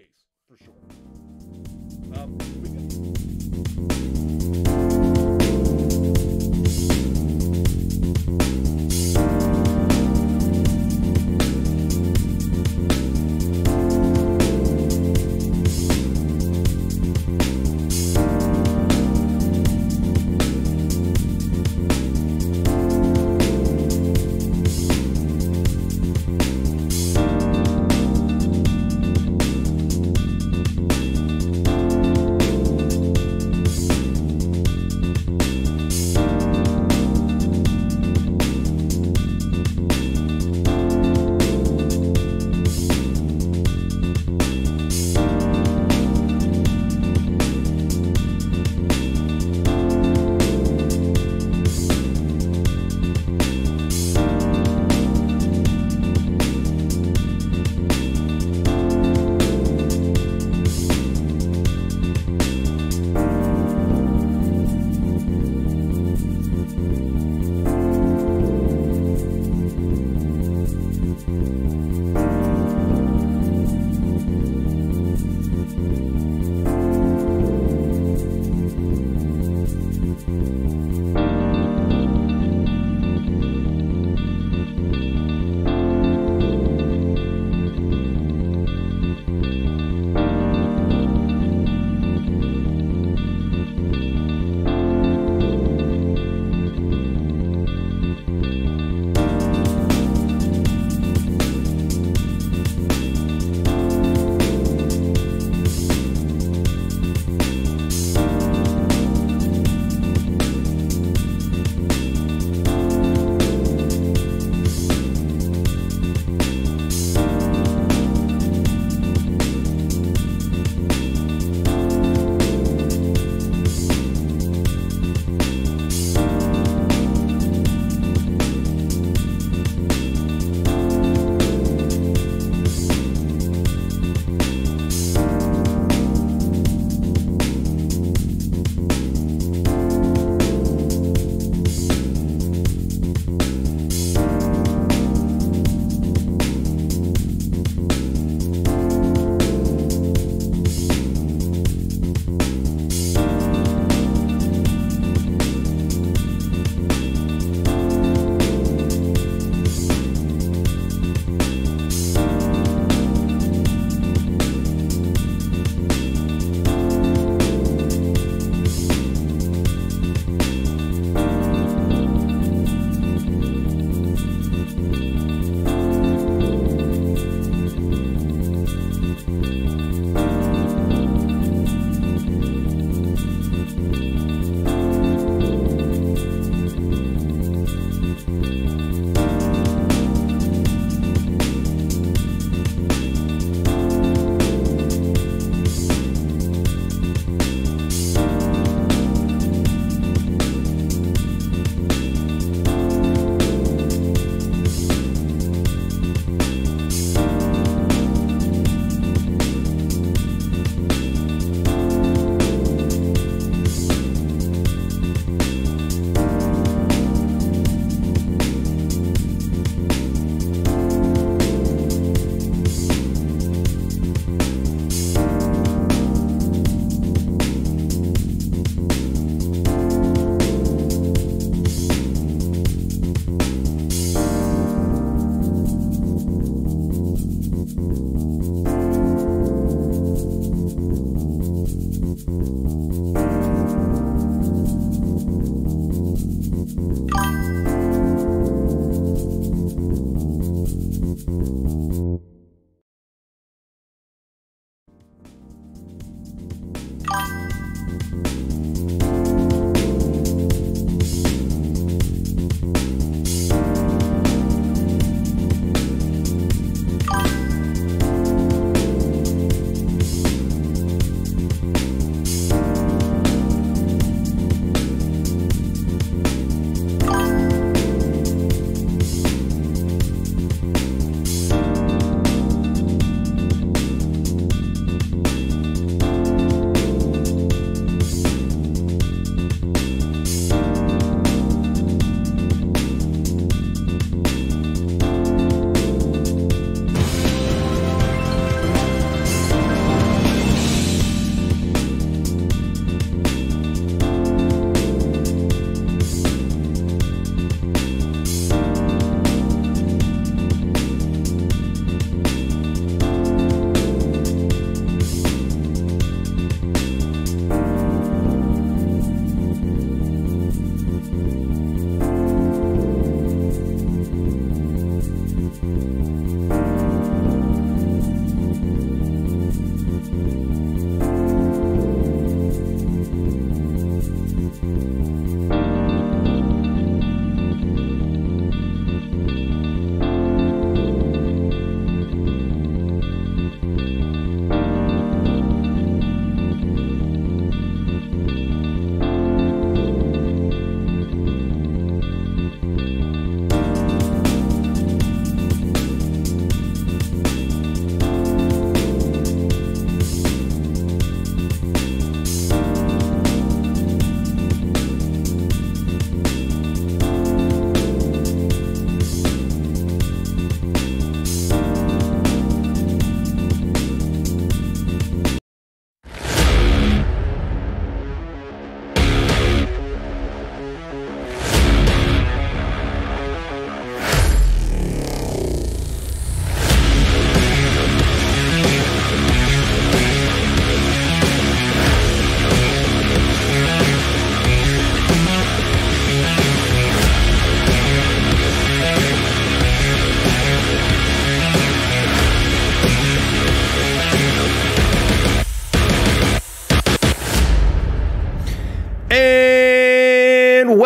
case, for sure.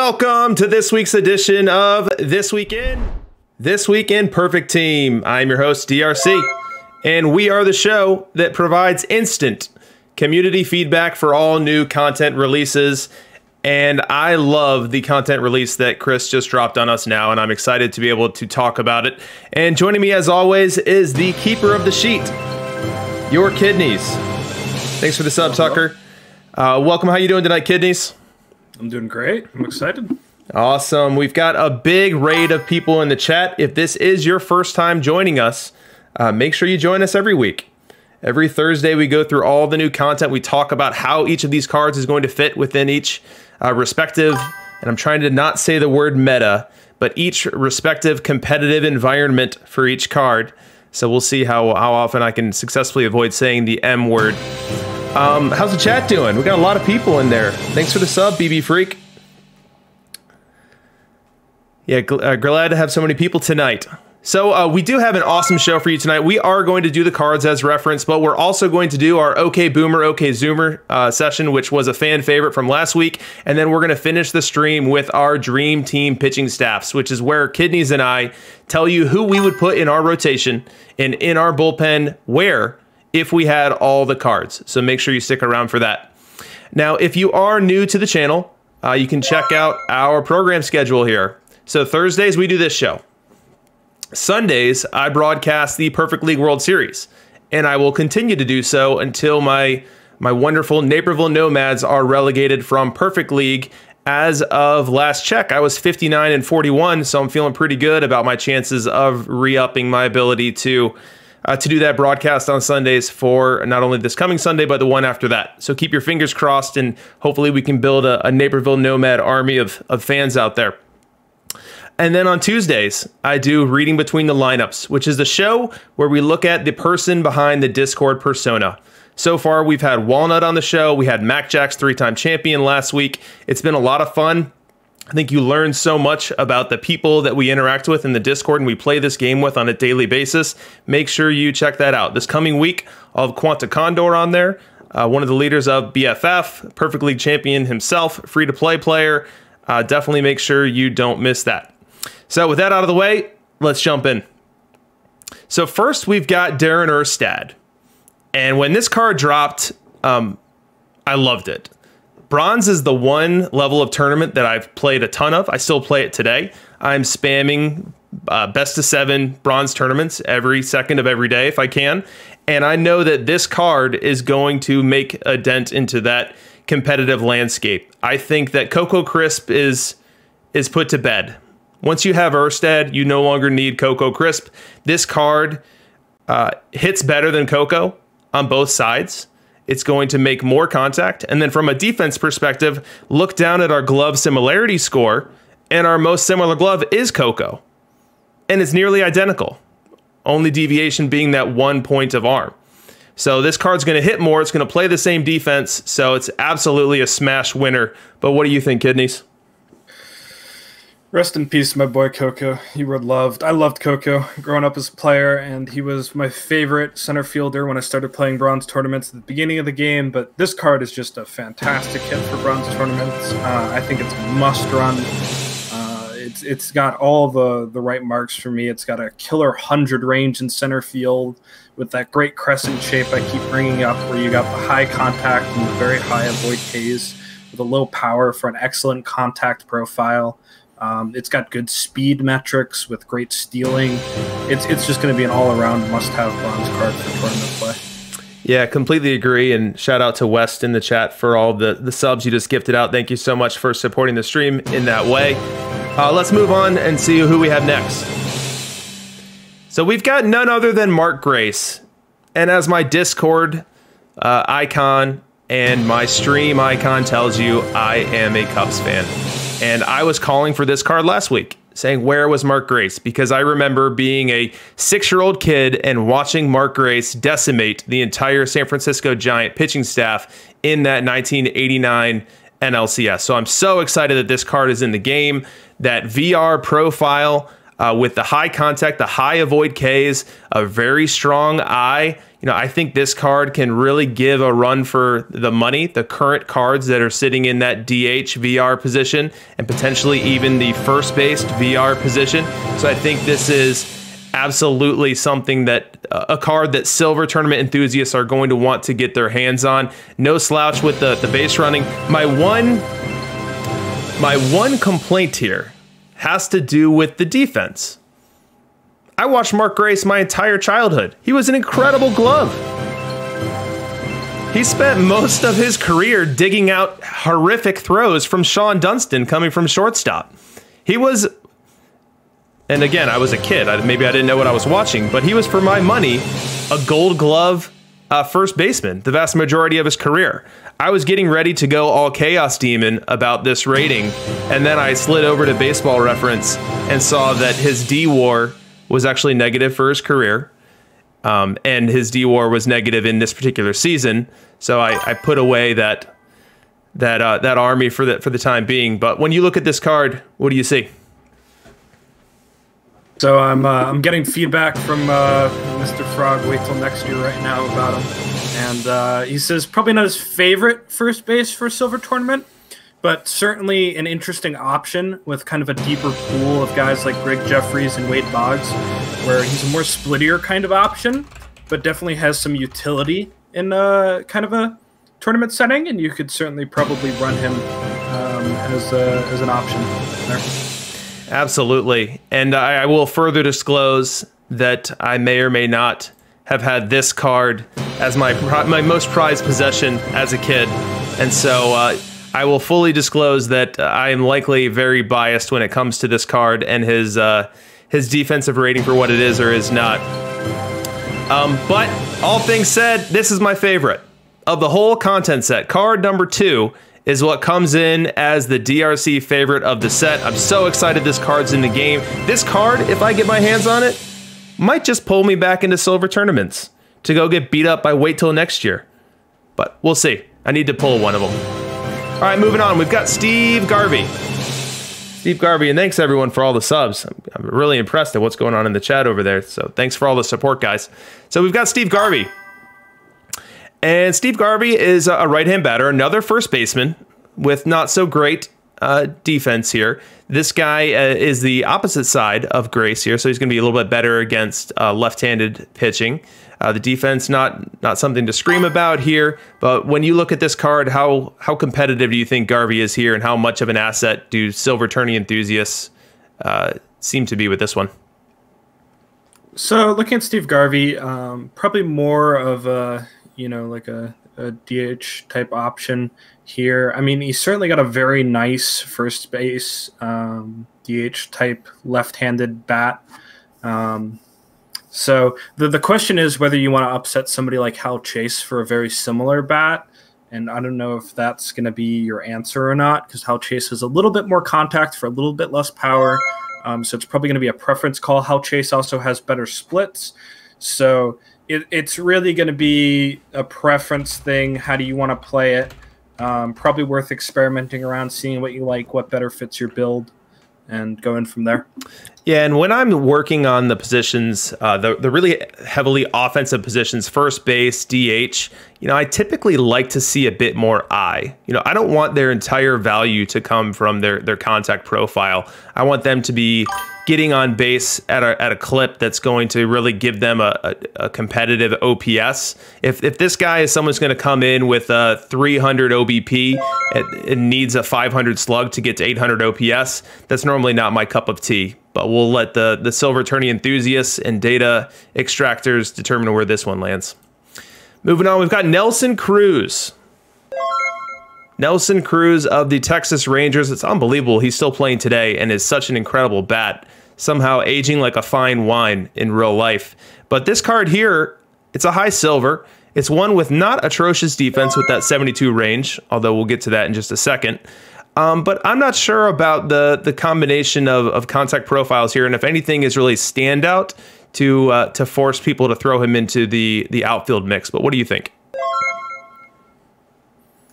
Welcome to this week's edition of This Week in Perfect Team. I'm your host, DRC, and we are the show that provides instant community feedback for all new content releases. And I love the content release that Chris just dropped on us now, and I'm excited to be able to talk about it. And joining me as always is the keeper of the sheet, your Kidneys. Thanks for the sub, Tucker. Welcome. How you doing tonight, Kidneys? I'm doing great. I'm excited. Awesome. We've got a big raid of people in the chat. If this is your first time joining us, make sure you join us every week. Every Thursday, we go through all the new content. We talk about how each of these cards is going to fit within each respective, and I'm trying to not say the word meta, but each respective competitive environment for each card. So we'll see how often I can successfully avoid saying the M word. How's the chat doing? We got a lot of people in there. Thanks for the sub, BB Freak. Yeah, glad to have so many people tonight. So we do have an awesome show for you tonight. We are going to do the cards as reference, but we're also going to do our OK Boomer, OK Zoomer session, which was a fan favorite from last week. And then we're going to finish the stream with our Dream Team pitching staffs, which is where Kidneys and I tell you who we would put in our rotation and in our bullpen where if we had all the cards. So make sure you stick around for that. Now, if you are new to the channel, you can check out our program schedule here. So Thursdays, we do this show. Sundays, I broadcast the Perfect League World Series, and I will continue to do so until my wonderful Naperville Nomads are relegated from Perfect League. As of last check, I was 59-41, so I'm feeling pretty good about my chances of re-upping my ability to do that broadcast on Sundays for not only this coming Sunday, but the one after that. So keep your fingers crossed, and hopefully we can build a Naperville Nomad army of fans out there. And then on Tuesdays, I do Reading Between the Lineups, which is the show where we look at the person behind the Discord persona. So far, we've had Walnut on the show. We had Mac Jack's 3-time champion last week. It's been a lot of fun. I think you learn so much about the people that we interact with in the Discord and we play this game with on a daily basis. Make sure you check that out. This coming week, I'll have Quanta Condor on there, one of the leaders of BFF, Perfect League champion himself, free-to-play player. Definitely make sure you don't miss that. So with that out of the way, let's jump in. So first, we've got DARIN ERSTAD. And when this card dropped, I loved it. Bronze is the one level of tournament that I've played a ton of. I still play it today. I'm spamming best of 7 bronze tournaments every second of every day if I can. And I know that this card is going to make a dent into that competitive landscape. I think that Coco Crisp is put to bed. Once you have ERSTAD, you no longer need Coco Crisp. This card hits better than Coco on both sides. It's going to make more contact. And then from a defense perspective, look down at our glove similarity score, and our most similar glove is Coco. And it's nearly identical. Only deviation being that 1 point of arm. So this card's going to hit more. It's going to play the same defense. So it's absolutely a smash winner. But what do you think, Kidneys? Rest in peace, my boy Coco. You were loved. I loved Coco growing up as a player, and he was my favorite center fielder when I started playing bronze tournaments at the beginning of the game. But this card is just a fantastic hit for bronze tournaments. I think it's a must run. It's got all the right marks for me. It's got a killer 100 range in center field with that great crescent shape I keep bringing up, where you got the high contact and the very high avoid Ks with a low power for an excellent contact profile. It's got good speed metrics with great stealing. It's just going to be an all-around must-have bronze card for tournament play. Yeah, completely agree. And shout out to West in the chat for all the subs you just gifted out. Thank you so much for supporting the stream in that way. Let's move on and see who we have next. So we've got none other than Mark Grace. And as my Discord icon and my stream icon tells you, I am a Cubs fan. And I was calling for this card last week, saying, where was Mark Grace? Because I remember being a 6-year-old kid and watching Mark Grace decimate the entire San Francisco Giant pitching staff in that 1989 NLCS. So I'm so excited that this card is in the game. That VR profile with the high contact, the high avoid Ks, a very strong eye. You know, I think this card can really give a run for the money, the current cards that are sitting in that DH VR position and potentially even the first based VR position. So I think this is absolutely something that a card that silver tournament enthusiasts are going to want to get their hands on. No slouch with the base running. My one complaint here has to do with the defense. I watched Mark Grace my entire childhood. He was an incredible glove. He spent most of his career digging out horrific throws from Sean Dunston coming from shortstop. He was, and again, I was a kid. Maybe I didn't know what I was watching, but he was, for my money, a Gold Glove first baseman the vast majority of his career. I was getting ready to go all Chaos Demon about this rating, and then I slid over to Baseball Reference and saw that his D-WAR was actually negative for his career, and his D-WAR was negative in this particular season. So I put away that army for the time being. But when you look at this card, what do you see? So I'm getting feedback from Mr. Frog. Wait till next year right now about him, and he says probably not his favorite first base for Silver Tournament, but certainly an interesting option with kind of a deeper pool of guys like Greg Jeffries and Wade Boggs, where he's a more splittier kind of option, but definitely has some utility in kind of a tournament setting, and you could certainly probably run him as an option there. Absolutely. And I will further disclose that I may or may not have had this card as my most prized possession as a kid. And so I will fully disclose that I am likely very biased when it comes to this card and his defensive rating for what it is or is not. But all things said, this is my favorite of the whole content set. Card number 2 is what comes in as the DRC favorite of the set. I'm so excited this card's in the game. This card, if I get my hands on it, might just pull me back into silver tournaments to go get beat up by Wait Till next year. But we'll see. I need to pull one of them. All right, moving on. We've got Steve Garvey. Steve Garvey, and thanks everyone for all the subs. I'm really impressed at what's going on in the chat over there. So thanks for all the support, guys. So we've got Steve Garvey. And Steve Garvey is a right-hand batter, another first baseman with not so great defense here. This guy is the opposite side of Grace here, so he's going to be a little bit better against left-handed pitching. The defense, not something to scream about here, but when you look at this card, how competitive do you think Garvey is here, and how much of an asset do silver tourney enthusiasts seem to be with this one? So looking at Steve Garvey, probably more of a like a DH type option here. I mean, he's certainly got a very nice first base DH type left-handed bat. So the question is whether you want to upset somebody like Hal Chase for a very similar bat. And I don't know if that's going to be your answer or not, because Hal Chase has a little bit more contact for a little bit less power. So it's probably going to be a preference call. Hal Chase also has better splits. So it's really going to be a preference thing. How do you want to play it? Probably worth experimenting around, seeing what you like, what better fits your build, and going from there. Yeah, and when I'm working on the positions, the really heavily offensive positions, first base, DH, I typically like to see a bit more eye. I don't want their entire value to come from their contact profile. I want them to be getting on base at a clip that's going to really give them a competitive OPS. If this guy is someone's going to come in with a 300 OBP and needs a 500 slug to get to 800 OPS, that's normally not my cup of tea. But we'll let the silver tourney enthusiasts and data extractors determine where this one lands. Moving on, we've got Nelson Cruz. Nelson Cruz of the Texas Rangers. It's unbelievable he's still playing today and is such an incredible bat. Somehow aging like a fine wine in real life. But this card here, it's a high silver. It's one with not atrocious defense with that 72 range, although we'll get to that in just a second. But I'm not sure about the combination of contact profiles here, and if anything is really standout to force people to throw him into the outfield mix. But what do you think?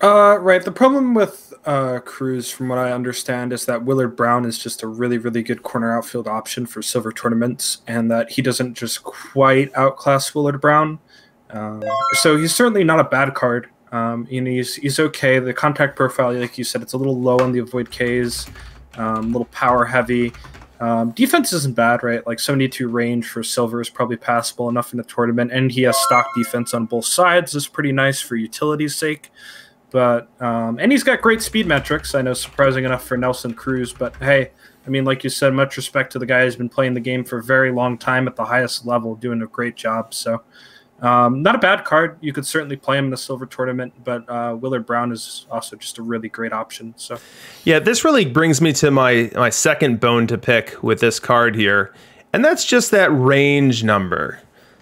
Right. The problem with Cruz, from what I understand, is that Willard Brown is just a really, really good corner outfield option for silver tournaments, and that he doesn't just quite outclass Willard Brown. So he's certainly not a bad card. He's okay. The contact profile, like you said, it's a little low on the avoid Ks, a little power heavy. Defense isn't bad, right? Like 72 range for silver is probably passable enough in the tournament, and he has stock defense on both sides. Is pretty nice for utility's sake. But and he's got great speed metrics. I know, surprising enough for Nelson Cruz, but hey, I mean, like you said, much respect to the guy who's been playing the game for a very long time at the highest level, doing a great job. So not a bad card. You could certainly play him in the silver tournament, but Willard Brown is also just a really great option. So yeah, this really brings me to my second bone to pick with this card here, and that's just that range number.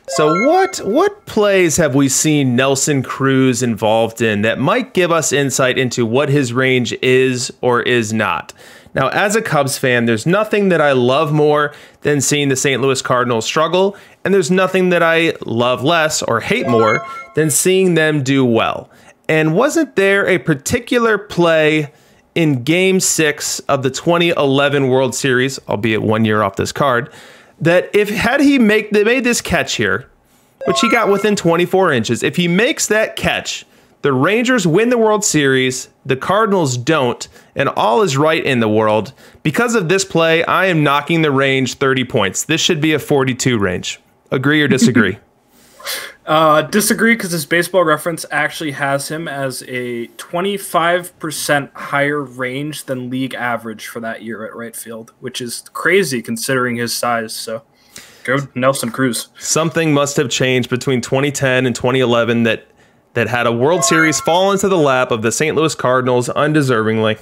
So what plays have we seen Nelson Cruz involved in that might give us insight into what his range is or is not? Now, as a Cubs fan, there's nothing that I love more than seeing the St. Louis Cardinals struggle, and there's nothing that I love less or hate more than seeing them do well. And wasn't there a particular play in Game 6 of the 2011 World Series, albeit 1 year off this card, that had he made this catch here, which he got within 24 inches, if he makes that catch, the Rangers win the World Series, the Cardinals don't, and all is right in the world. Because of this play, I am knocking the range 30 points. This should be a 42 range. Agree or disagree? Disagree, because his baseball reference actually has him as a 25% higher range than league average for that year at right field, which is crazy considering his size. So go Nelson Cruz. Something must have changed between 2010 and 2011 that had a World Series fall into the lap of the St. Louis Cardinals undeservingly.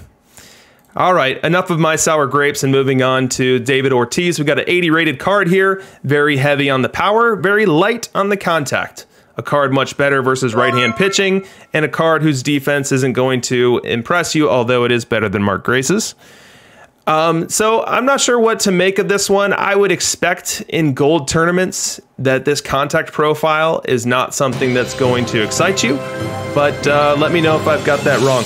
All right, enough of my sour grapes and moving on to David Ortiz. We've got an 80 rated card here, very heavy on the power, very light on the contact. A card much better versus right-hand pitching, and a card whose defense isn't going to impress you, although it is better than Mark Grace's. So I'm not sure what to make of this one. I would expect in gold tournaments that this contact profile is not something that's going to excite you, but let me know if I've got that wrong.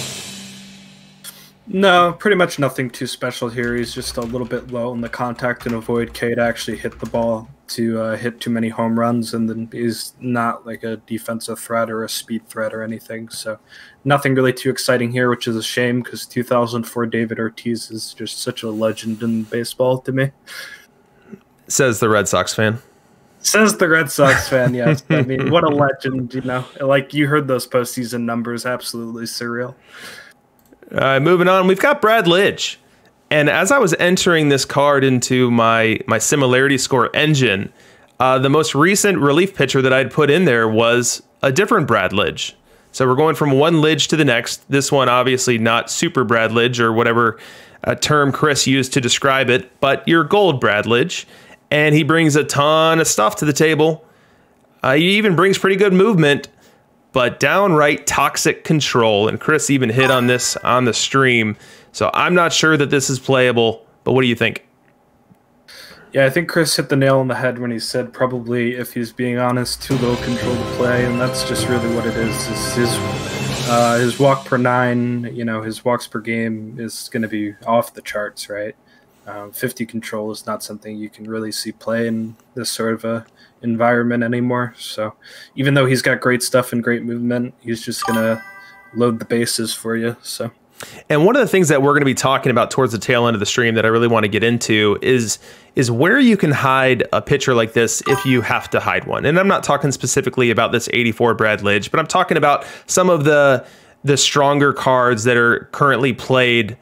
No, pretty much nothing too special here. He's just a little bit low in the contact and avoid K to actually hit the ball to hit too many home runs, and then he's not like a defensive threat or a speed threat or anything. So nothing really too exciting here, which is a shame because 2004 David Ortiz is just such a legend in baseball to me. Says the Red Sox fan. Says the Red Sox fan, yes. I mean, what a legend, you know. Like, you heard those postseason numbers, absolutely surreal. Moving on, we've got Brad Lidge. And as I was entering this card into my similarity score engine, the most recent relief pitcher that I'd put in there was a different Brad Lidge. So we're going from one Lidge to the next. This one obviously not super Brad Lidge or whatever term Chris used to describe it, but your gold Brad Lidge. And he brings a ton of stuff to the table. He even brings pretty good movement, but downright toxic control. And Chris even hit on this on the stream. So I'm not sure that this is playable, but what do you think? Yeah, I think Chris hit the nail on the head when he said probably, if he's being honest, too little control to play, and that's just really what it is. His walk per 9, you know, his walks per game is going to be off the charts, right? 50 control is not something you can really see play in this sort of a environment anymore. So even though he's got great stuff and great movement, he's just going to load the bases for you. So. And one of the things that we're going to be talking about towards the tail end of the stream that I really want to get into is where you can hide a pitcher like this if you have to hide one. And I'm not talking specifically about this 84 Brad Lidge, but I'm talking about some of the stronger cards that are currently played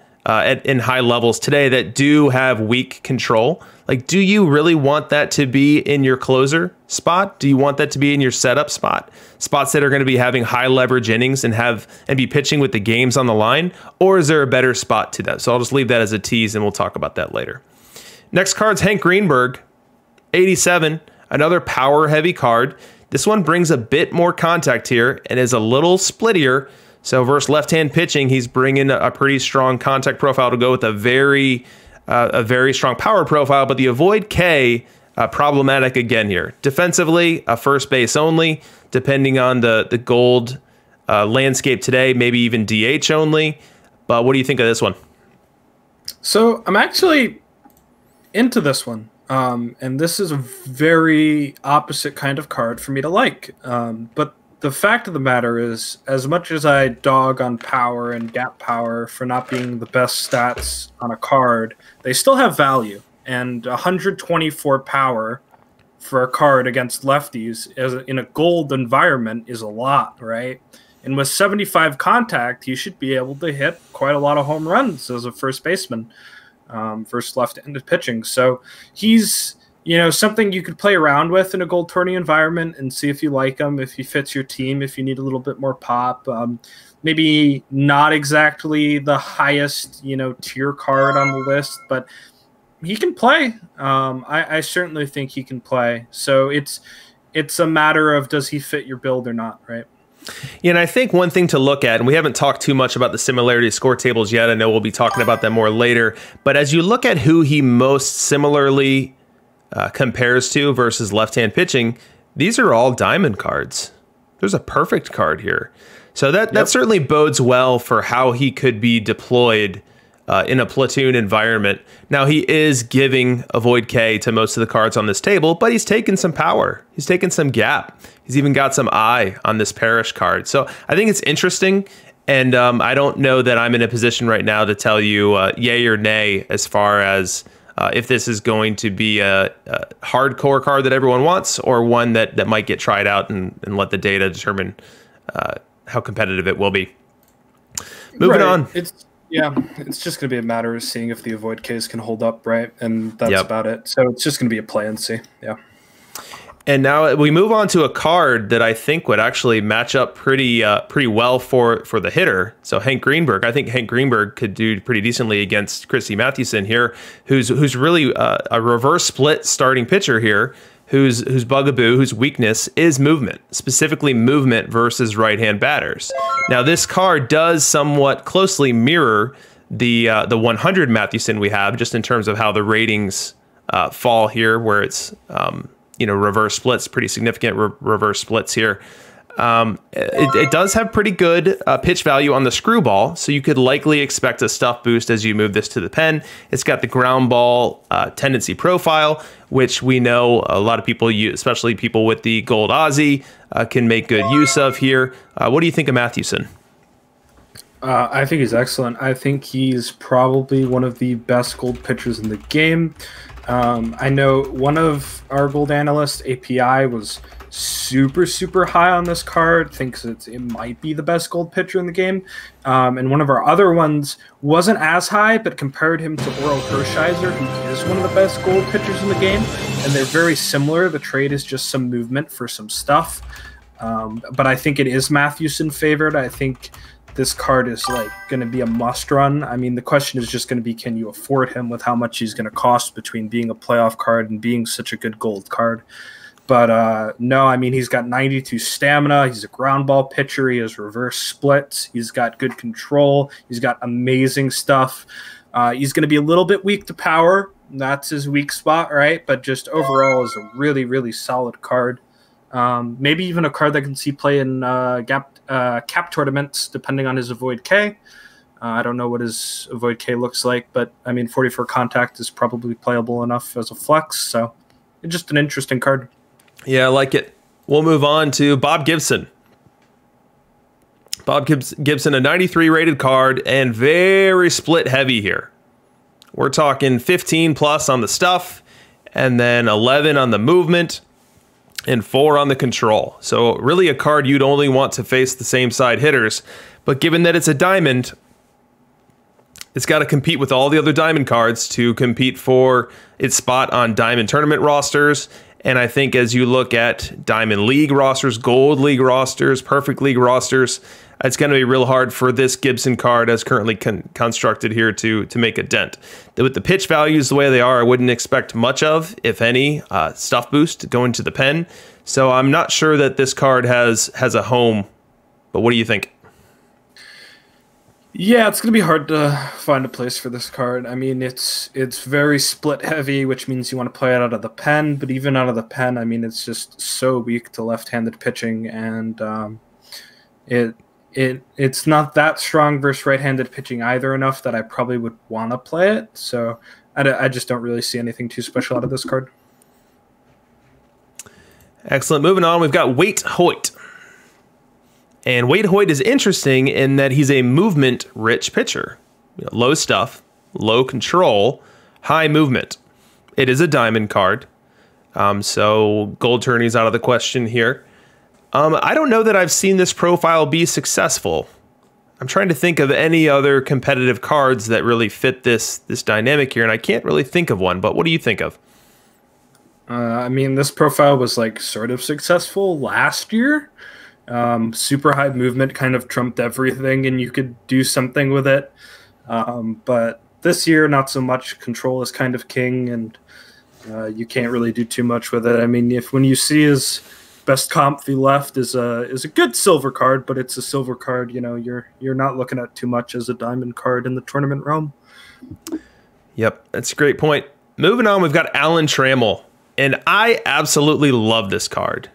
in high levels today that do have weak control. Like, do you really want that to be in your closer spot? Do you want that to be in your setup spot? Spots that are going to be having high leverage innings and be pitching with the games on the line? Or is there a better spot to that? So I'll just leave that as a tease and we'll talk about that later. Next card's Hank Greenberg, 87, another power heavy card. This one brings a bit more contact here and is a little splittier. So versus left-hand pitching, he's bringing a pretty strong contact profile to go with a very strong power profile, but the avoid K problematic again here. Defensively, a first base only, depending on the gold landscape today, maybe even DH only. But what do you think of this one? So I'm actually into this one. And this is a very opposite kind of card for me to like. But the fact of the matter is, as much as I dog on power and gap power for not being the best stats on a card, they still have value. And 124 power for a card against lefties in a gold environment is a lot, right? And with 75 contact, he should be able to hit quite a lot of home runs as a first baseman versus left-handed pitching. So he's, you know, something you could play around with in a gold tourney environment and see if you like him, if he fits your team, if you need a little bit more pop. Maybe not exactly the highest, you know, tier card on the list, but he can play. I certainly think he can play. So it's a matter of, does he fit your build or not, right? Yeah, and I think one thing to look at, and we haven't talked too much about the similarity score tables yet. I know we'll be talking about them more later. But as you look at who he most similarly compares to versus left-hand pitching, these are all diamond cards. There's a perfect card here. So that certainly bodes well for how he could be deployed in a platoon environment. Now, he is giving a void K to most of the cards on this table, but he's taken some power. He's taken some gap. He's even got some eye on this Parish card. So I think it's interesting, and I don't know that I'm in a position right now to tell you yay or nay as far as if this is going to be a hardcore card that everyone wants, or one that might get tried out and let the data determine how competitive it will be. Moving on. It's just going to be a matter of seeing if the avoid case can hold up, right? And that's about it. So it's just going to be a play and see. Yeah. And now we move on to a card that I think would actually match up pretty well for the hitter. So Hank Greenberg. I think Hank Greenberg could do pretty decently against Christy MATHEWSON here, who's really a reverse split starting pitcher here, whose bugaboo, whose weakness is movement, specifically movement versus right-hand batters. Now, this card does somewhat closely mirror the 100 MATHEWSON we have, just in terms of how the ratings fall here, where it's reverse splits, pretty significant reverse splits here. It does have pretty good pitch value on the screwball, so you could likely expect a stuff boost as you move this to the pen. It's got the ground ball tendency profile, which we know a lot of people, especially people with the gold Aussie, can make good use of here. What do you think of MATHEWSON? I think he's excellent. I think he's probably one of the best gold pitchers in the game. I know one of our gold analysts, API, was super high on this card, thinks it might be the best gold pitcher in the game. And one of our other ones wasn't as high, but compared him to Oral Hershiser, who is one of the best gold pitchers in the game. And they're very similar. The trade is just some movement for some stuff. But I think it is MATHEWSON favored. I think this card is like going to be a must run. I mean, the question is just going to be, can you afford him with how much he's going to cost between being a playoff card and being such a good gold card? But no, I mean, he's got 92 stamina. He's a ground ball pitcher. He has reverse splits. He's got good control. He's got amazing stuff. He's going to be a little bit weak to power. That's his weak spot, right? But just overall is a really solid card. Maybe even a card that can see play in cap tournaments, depending on his avoid K. I don't know what his avoid K looks like, but I mean, 44 contact is probably playable enough as a flex. So it's just an interesting card. Yeah, I like it. We'll move on to Bob Gibson. Bob Gibson, a 93 rated card, and very split heavy here. We're talking 15 plus on the stuff, and then 11 on the movement, and 4 on the control. So really a card you'd only want to face the same side hitters. But given that it's a diamond, it's got to compete with all the other diamond cards to compete for its spot on diamond tournament rosters. And I think as you look at Diamond League rosters, Gold League rosters, Perfect League rosters, it's going to be real hard for this Gibson card as currently constructed here to make a dent. With the pitch values the way they are, I wouldn't expect much of, if any, stuff boost going to the pen. So I'm not sure that this card has a home. But what do you think? Yeah, it's going to be hard to find a place for this card. I mean, it's very split heavy, which means you want to play it out of the pen. But even out of the pen, I mean, it's just so weak to left-handed pitching, and it's not that strong versus right-handed pitching either enough that I probably would want to play it. So I just don't really see anything too special out of this card. Excellent. Moving on, we've got WAITE HOYT. And WAITE HOYT is interesting in that he's a movement-rich pitcher. Low stuff, low control, high movement. It is a diamond card, so gold tourney's out of the question here. I don't know that I've seen this profile be successful. I'm trying to think of any other competitive cards that really fit this dynamic here, and I can't really think of one, but what do you think of? I mean, this profile was like sort of successful last year. Super high movement kind of trumped everything, and you could do something with it. But this year, not so much. Control is kind of king, and you can't really do too much with it. I mean, when you see his best comp V left is a good silver card, but it's a silver card. You know, you're not looking at too much as a diamond card in the tournament realm. Yep, that's a great point. Moving on, we've got Alan Trammell, and I absolutely love this card.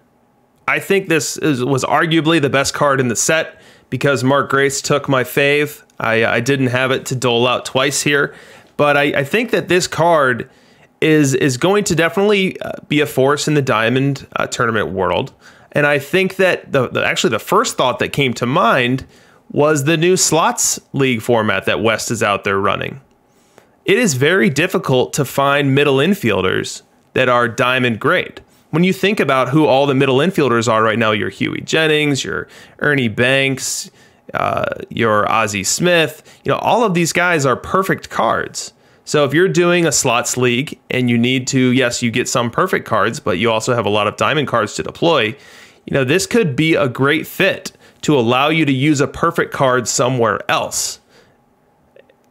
I think this was arguably the best card in the set because Mark Grace took my fave. I didn't have it to dole out twice here, but I think that this card is going to definitely be a force in the diamond tournament world. And I think that actually the first thought that came to mind was the new slots league format that West is out there running. It is very difficult to find middle infielders that are diamond grade. When you think about who all the middle infielders are right now, your Huey Jennings, your Ernie Banks, your Ozzie Smith, all of these guys are perfect cards. So if you're doing a slots league and you need to, yes, you get some perfect cards, but you also have a lot of diamond cards to deploy, this could be a great fit to allow you to use a perfect card somewhere else.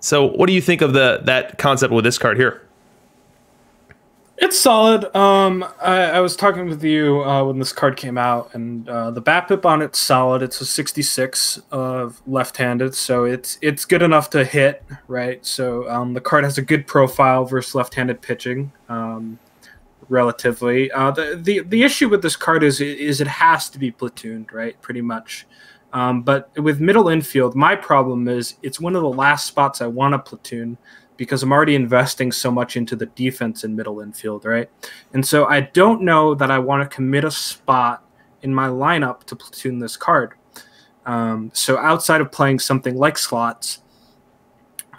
So what do you think of that concept with this card here? It's solid. I was talking with you when this card came out, and the BAPIP on it's solid. It's a 66 left-handed, so it's good enough to hit, right? So the card has a good profile versus left-handed pitching, relatively. The issue with this card is it has to be platooned, right? Pretty much. But with middle infield, my problem is it's one of the last spots I want to platoon, because I'm already investing so much into the defense in middle infield, right? And so I don't know that I want to commit a spot in my lineup to platoon this card. So outside of playing something like slots,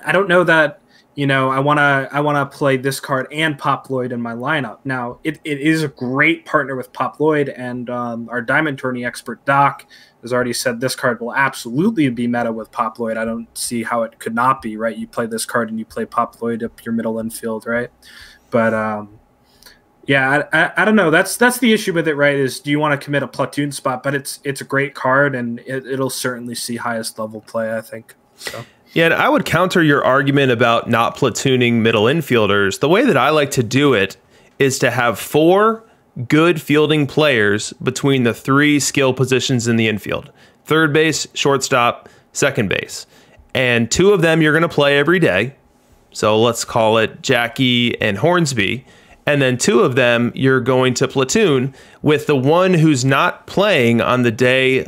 I don't know that, I want to play this card and Pop Lloyd in my lineup. Now, it is a great partner with Pop Lloyd, and our Diamond Tourney expert, Doc, has already said this card will absolutely be meta with Pop Lloyd. I don't see how it could not be, right? You play this card and you play Pop Lloyd up your middle infield, right? But, yeah, I don't know. That's the issue with it, right, is do you want to commit a platoon spot? But it's a great card, and it'll certainly see highest level play, I think. So. Yeah, and I would counter your argument about not platooning middle infielders. The way that I like to do it is to have 4 good fielding players between the 3 skill positions in the infield: third base, shortstop, second base. And 2 of them you're going to play every day. So let's call it Jackie and Hornsby. And then 2 of them you're going to platoon with the one who's not playing on the day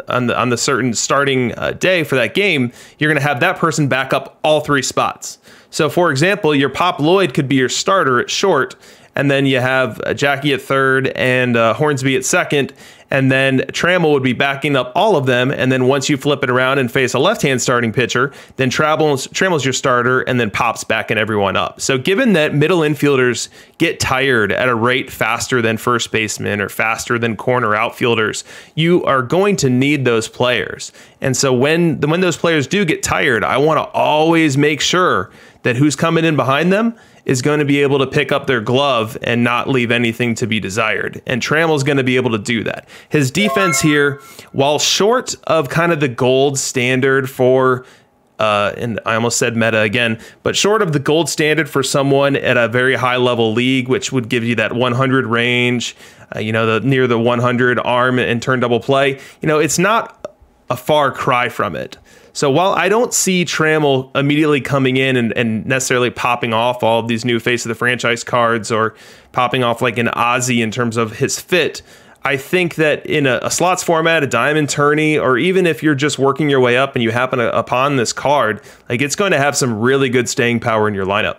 on the certain starting day for that game. You're going to have that person back up all 3 spots. So for example, your Pop Lloyd could be your starter at short, and then you have Jackie at third and Hornsby at second, and then Trammell would be backing up all of them. And then once you flip it around and face a left-hand starting pitcher, then Trammell's your starter, and then Pop's backing everyone up. So given that middle infielders get tired at a rate faster than first basemen or faster than corner outfielders, you are going to need those players. And so when those players do get tired, I want to always make sure that who's coming in behind them is going to be able to pick up their glove and not leave anything to be desired. And Trammell's going to be able to do that. His defense here, while short of kind of the gold standard for, and I almost said meta again, but short of the gold standard for someone at a very high level league, which would give you that 100 range, near the 100 arm and turn double play, it's not a far cry from it. So while I don't see Trammell immediately coming in and necessarily popping off all of these new face of the franchise cards or popping off like an Ozzy in terms of his fit, I think that in a slots format, a diamond tourney, or even if you're just working your way up and you happen upon this card, like it's going to have some really good staying power in your lineup.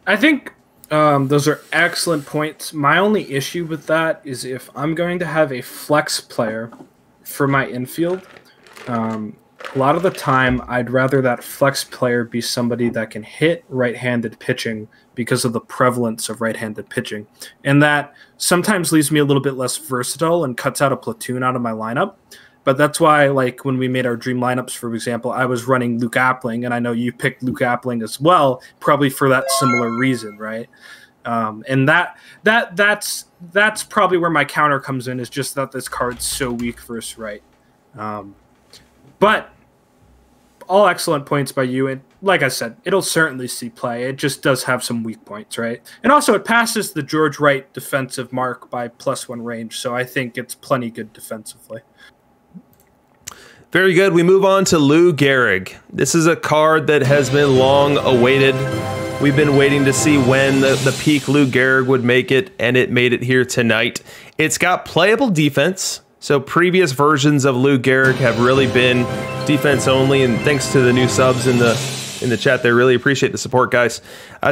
I think those are excellent points. My only issue with that is if I'm going to have a flex player for my infield, a lot of the time I'd rather that flex player be somebody that can hit right-handed pitching because of the prevalence of right-handed pitching. And that sometimes leaves me a little bit less versatile and cuts out a platoon out of my lineup. But that's why, like, when we made our dream lineups, for example, I was running Luke Appling, and I know you picked Luke Appling as well, probably for that similar reason, right? And that's probably where my counter comes in, is just that this card's so weak versus right. But all excellent points by you, and like I said, it'll certainly see play. It just does have some weak points, right? And also, it passes the George Wright defensive mark by +1 range, so I think it's plenty good defensively. Very good. We move on to Lou Gehrig. This is a card that has been long awaited. We've been waiting to see when the peak Lou Gehrig would make it, and it made it here tonight. It's got playable defense. So previous versions of Lou Gehrig have really been defense only, and thanks to the new subs in the chat there, really appreciate the support, guys.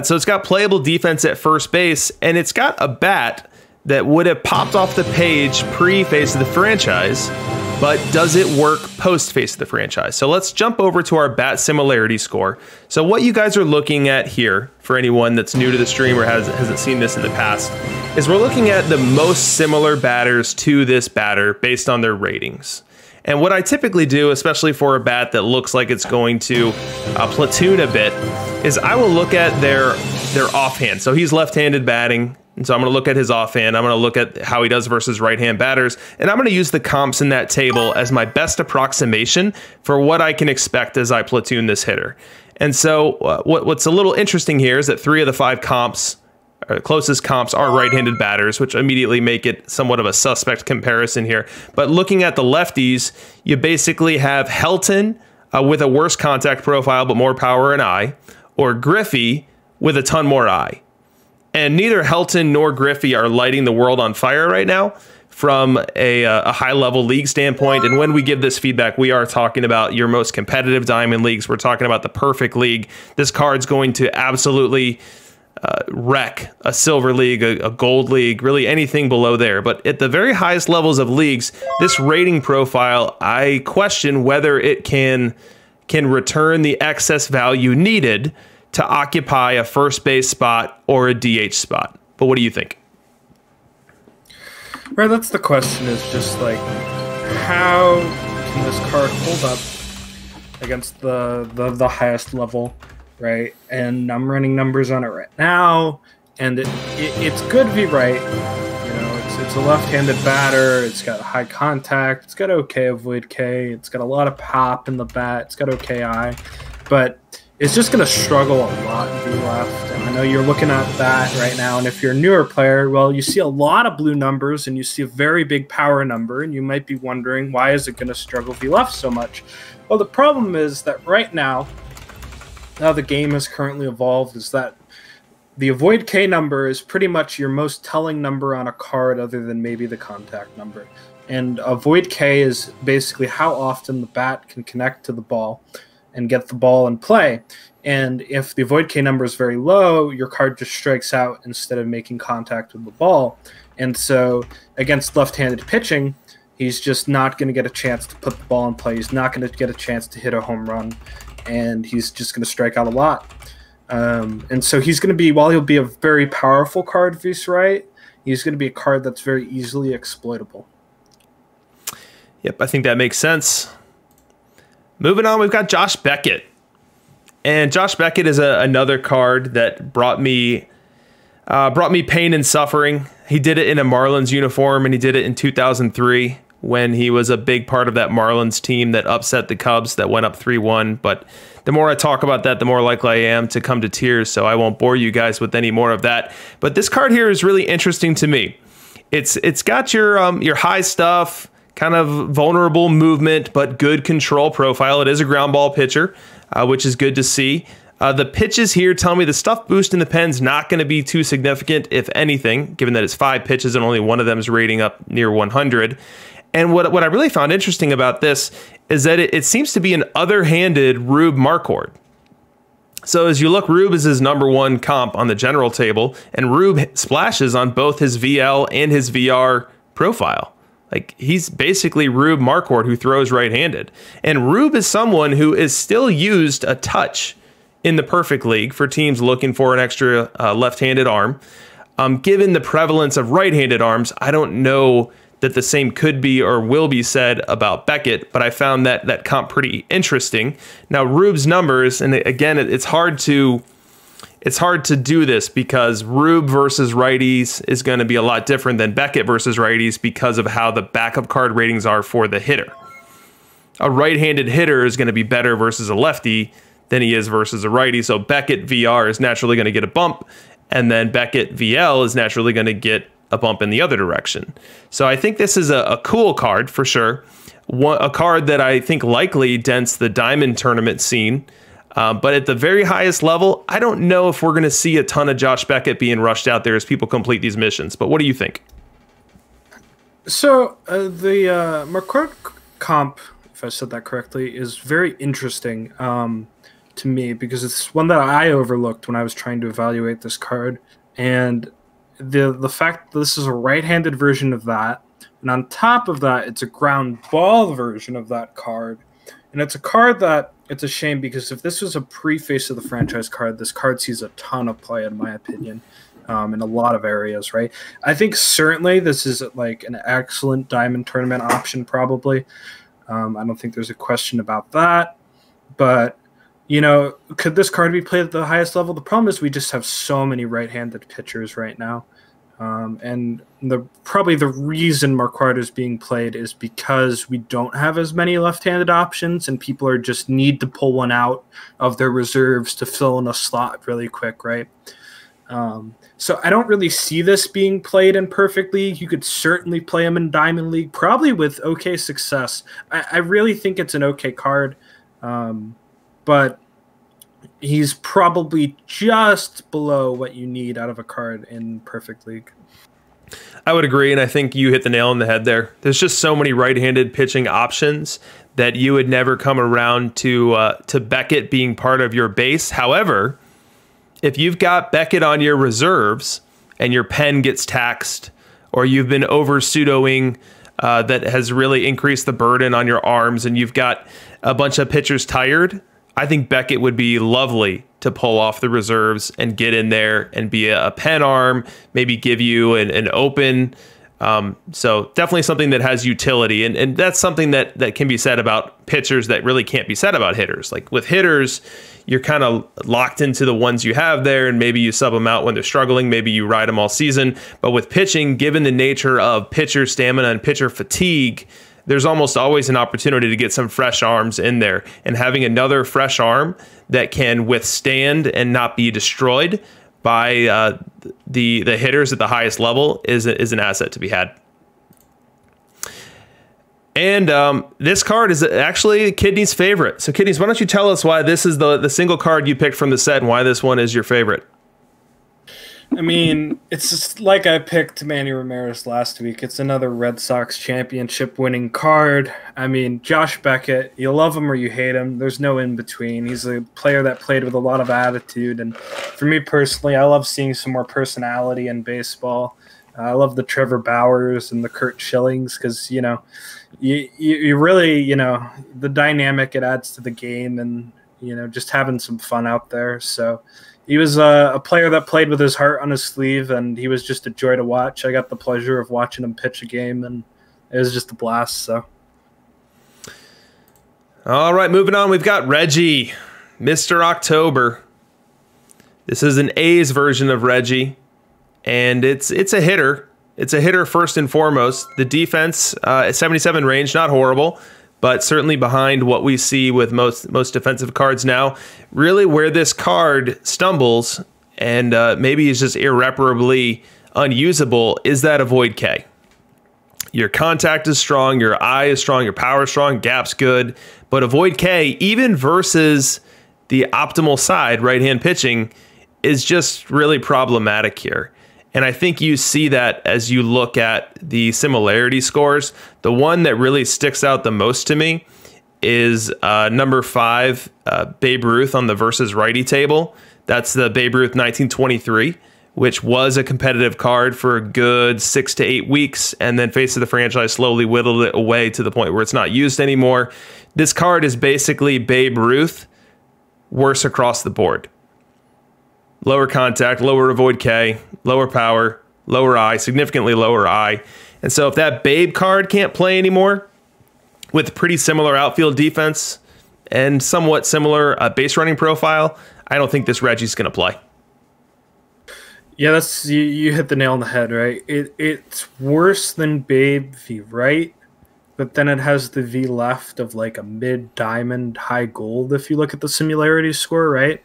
So it's got playable defense at first base, and it's got a bat that would have popped off the page pre-Face of the Franchise, but does it work post-Face of the Franchise? So let's jump over to our bat similarity score. So what you guys are looking at here, for anyone that's new to the stream or hasn't seen this in the past, is we're looking at the most similar batters to this batter based on their ratings. And what I typically do, especially for a bat that looks like it's going to platoon a bit, is I will look at their offhand. So he's left-handed batting. And so I'm going to look at his offhand. I'm going to look at how he does versus right-hand batters. And I'm going to use the comps in that table as my best approximation for what I can expect as I platoon this hitter. And so what's a little interesting here is that 3 of the 5 comps, or closest comps, are right-handed batters, which immediately make it somewhat of a suspect comparison here. But looking at the lefties, you basically have Helton with a worse contact profile but more power and eye, or Griffey with a ton more eye. And neither Helton nor Griffey are lighting the world on fire right now from a high-level league standpoint. And when we give this feedback, we are talking about your most competitive diamond leagues. We're talking about the perfect league. This card's going to absolutely wreck a silver league, a gold league, really anything below there. But at the very highest levels of leagues, this rating profile, I question whether it can return the excess value needed to occupy a first base spot or a DH spot. But what do you think? Right, that's the question, is just like, how can this card hold up against the highest level, right? And I'm running numbers on it right now, and it's good v right. You know, it's a left-handed batter. It's got high contact. It's got okay avoid K. It's got a lot of pop in the bat. It's got okay eye, but it's just going to struggle a lot in V left. And I know you're looking at that right now, and if you're a newer player, well, you see a lot of blue numbers and you see a very big power number, and you might be wondering, why is it going to struggle V left so much? Well, the problem is that right now, how the game has currently evolved, is that the avoid K number is pretty much your most telling number on a card, other than maybe the contact number. And avoid K is basically how often the bat can connect to the ball and get the ball in play. And if the avoid K number is very low, your card just strikes out instead of making contact with the ball. And so against left-handed pitching, he's just not going to get a chance to put the ball in play. He's not going to get a chance to hit a home run, and he's just going to strike out a lot. And so he's going to be, while he'll be a very powerful card versus right, he's going to be a card that's very easily exploitable. Yep, I think that makes sense. Moving on, we've got Josh Beckett. And Josh Beckett is another card that brought me pain and suffering. He did it in a Marlins uniform, and he did it in 2003 when he was a big part of that Marlins team that upset the Cubs that went up 3-1. But the more I talk about that, the more likely I am to come to tears, so I won't bore you guys with any more of that. But this card here is really interesting to me. It's got your high stuff, kind of vulnerable movement, but good control profile. It is a ground ball pitcher, which is good to see. The pitches here tell me the stuff boost in the pen's not going to be too significant, if anything, given that it's 5 pitches and only one of them is rating up near 100. And what I really found interesting about this is that it seems to be an other-handed Rube Marquardt. So as you look, Rube is his #1 comp on the general table, and Rube splashes on both his VL and his VR profile. Like, he's basically Rube Marquardt who throws right-handed. And Rube is someone who is still used a touch in the Perfect League for teams looking for an extra left-handed arm. Given the prevalence of right-handed arms, I don't know that the same could be or will be said about Beckett, but I found that comp pretty interesting. Now, Rube's numbers, and again, it's hard to do this because Rube versus righties is going to be a lot different than Beckett versus righties because of how the backup card ratings are for the hitter. A right-handed hitter is going to be better versus a lefty than he is versus a righty, so Beckett VR is naturally going to get a bump, and then Beckett VL is naturally going to get a bump in the other direction. So I think this is a cool card for sure. A card that I think likely dents the Diamond tournament scene. But at the very highest level, I don't know if we're going to see a ton of Josh Beckett being rushed out there as people complete these missions. But what do you think? So the Marquardt comp, if I said that correctly, is very interesting to me because it's one that I overlooked when I was trying to evaluate this card. And the fact that this is a right-handed version of that, and on top of that, it's a ground ball version of that card. And it's a card that it's a shame because if this was a pre-face of the franchise card, this card sees a ton of play, in my opinion, in a lot of areas, right? I think certainly this is like an excellent Diamond tournament option, probably. I don't think there's a question about that. But, you know, could this card be played at the highest level? The problem is we just have so many right-handed pitchers right now. And probably the reason Marquardt is being played is because we don't have as many left-handed options and people are just need to pull one out of their reserves to fill in a slot really quick, right? So I don't really see this being played in Perfect League. You could certainly play him in Diamond League, probably with okay success. I really think it's an okay card, but he's probably just below what you need out of a card in Perfect League. I would agree, and I think you hit the nail on the head there. There's just so many right-handed pitching options that you would never come around to Beckett being part of your base. However, if you've got Beckett on your reserves and your pen gets taxed, or you've been over-pseudoing that has really increased the burden on your arms, and you've got a bunch of pitchers tired, I think Beckett would be lovely to pull off the reserves and get in there and be a pen arm, maybe give you an open. So definitely something that has utility. And that's something that can be said about pitchers that really can't be said about hitters. Like with hitters, you're kind of locked into the ones you have there, and maybe you sub them out when they're struggling. Maybe you ride them all season. But with pitching, given the nature of pitcher stamina and pitcher fatigue, there's almost always an opportunity to get some fresh arms in there, and having another fresh arm that can withstand and not be destroyed by the hitters at the highest level is an asset to be had. And this card is actually Kidney's favorite. So Kidneys, why don't you tell us why this is the single card you picked from the set and why this one is your favorite? I mean, it's just like I picked Manny Ramirez last week. It's another Red Sox championship winning card. I mean, Josh Beckett, you love him or you hate him. There's no in between. He's a player that played with a lot of attitude. And for me personally, I love seeing some more personality in baseball. I love the Trevor Bauers and the Curt Schillings because, you know, you really, you know, the dynamic it adds to the game and, you know, just having some fun out there. So he was a player that played with his heart on his sleeve, and he was just a joy to watch. I got the pleasure of watching him pitch a game, and it was just a blast. So, all right, moving on. We've got Reggie, Mr. October. This is an A's version of Reggie, and it's a hitter. It's a hitter first and foremost. The defense at 77 range, not horrible, but certainly behind what we see with most defensive cards now. Really where this card stumbles and maybe is just irreparably unusable is that avoid K. Your contact is strong, your eye is strong, your power is strong, gap's good, but avoid K, even versus the optimal side, right-hand pitching, is just really problematic here. And I think you see that as you look at the similarity scores. The one that really sticks out the most to me is number 5, Babe Ruth on the versus righty table. That's the Babe Ruth 1923, which was a competitive card for a good 6 to 8 weeks, and then Face of the Franchise slowly whittled it away to the point where it's not used anymore. This card is basically Babe Ruth, worse across the board. Lower contact, lower avoid K, lower power, lower I, significantly lower I. And so if that Babe card can't play anymore, with pretty similar outfield defense and somewhat similar base running profile, I don't think this Reggie's going to play. Yeah, that's you hit the nail on the head, right? It's worse than Babe v right, but then it has the V left of like a mid diamond high gold if you look at the similarity score, right?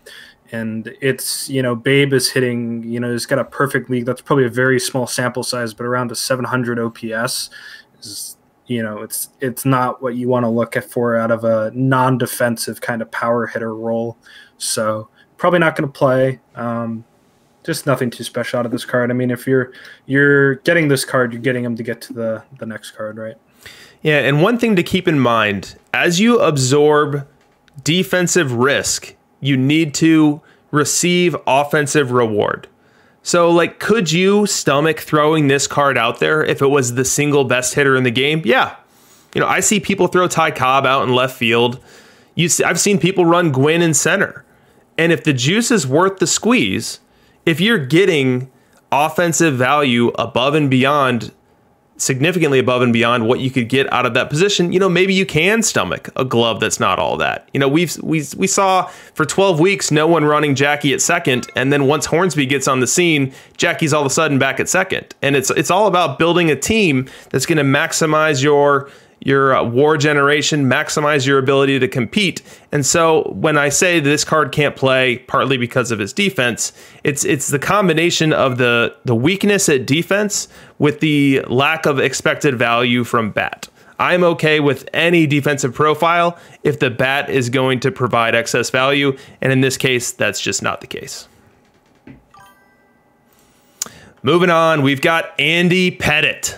And it's, you know, Babe is hitting, you know, he's got a perfect league. That's probably a very small sample size, but around a 700 OPS is, you know, it's not what you want to look at for out of a non-defensive kind of power hitter role. So probably not going to play. Just nothing too special out of this card. I mean, if you're getting this card, you're getting him to get to the next card, right? Yeah, and one thing to keep in mind, as you absorb defensive risk, you need to receive offensive reward. So, like, could you stomach throwing this card out there if it was the single best hitter in the game? Yeah. You know, I see people throw Ty Cobb out in left field. I've seen people run Gwynn in center. And if the juice is worth the squeeze, if you're getting offensive value above and beyond, significantly above and beyond what you could get out of that position, you know, maybe you can stomach a glove that's not all that. You know, we saw for 12 weeks no one running Jackie at second, and then once Hornsby gets on the scene, Jackie's all of a sudden back at second. And it's all about building a team that's going to maximize your war generation, maximize your ability to compete. And so when I say this card can't play partly because of his defense, it's the combination of the weakness at defense with the lack of expected value from bat. I'm okay with any defensive profile if the bat is going to provide excess value, and in this case, that's just not the case. Moving on, we've got Andy Pettitte.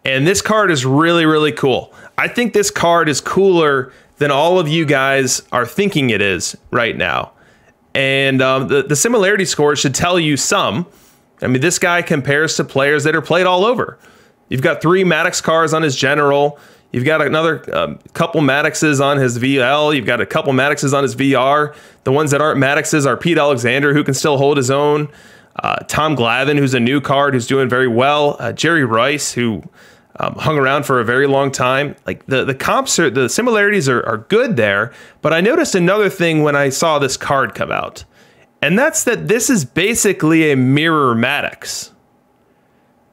And this card is really, really cool. I think this card is cooler than all of you guys are thinking it is right now. And the similarity score should tell you some. I mean, this guy compares to players that are played all over. You've got 3 Maddox cards on his general. You've got another couple Maddoxes on his VL. You've got a couple Maddoxes on his VR. The ones that aren't Maddoxes are Pete Alexander, who can still hold his own. Tom Glavine, who's a new card, who's doing very well. Jerry Rice, who hung around for a very long time. Like the comps are, the similarities are good there. But I noticed another thing when I saw this card come out, and that's that this is basically a mirror Maddox.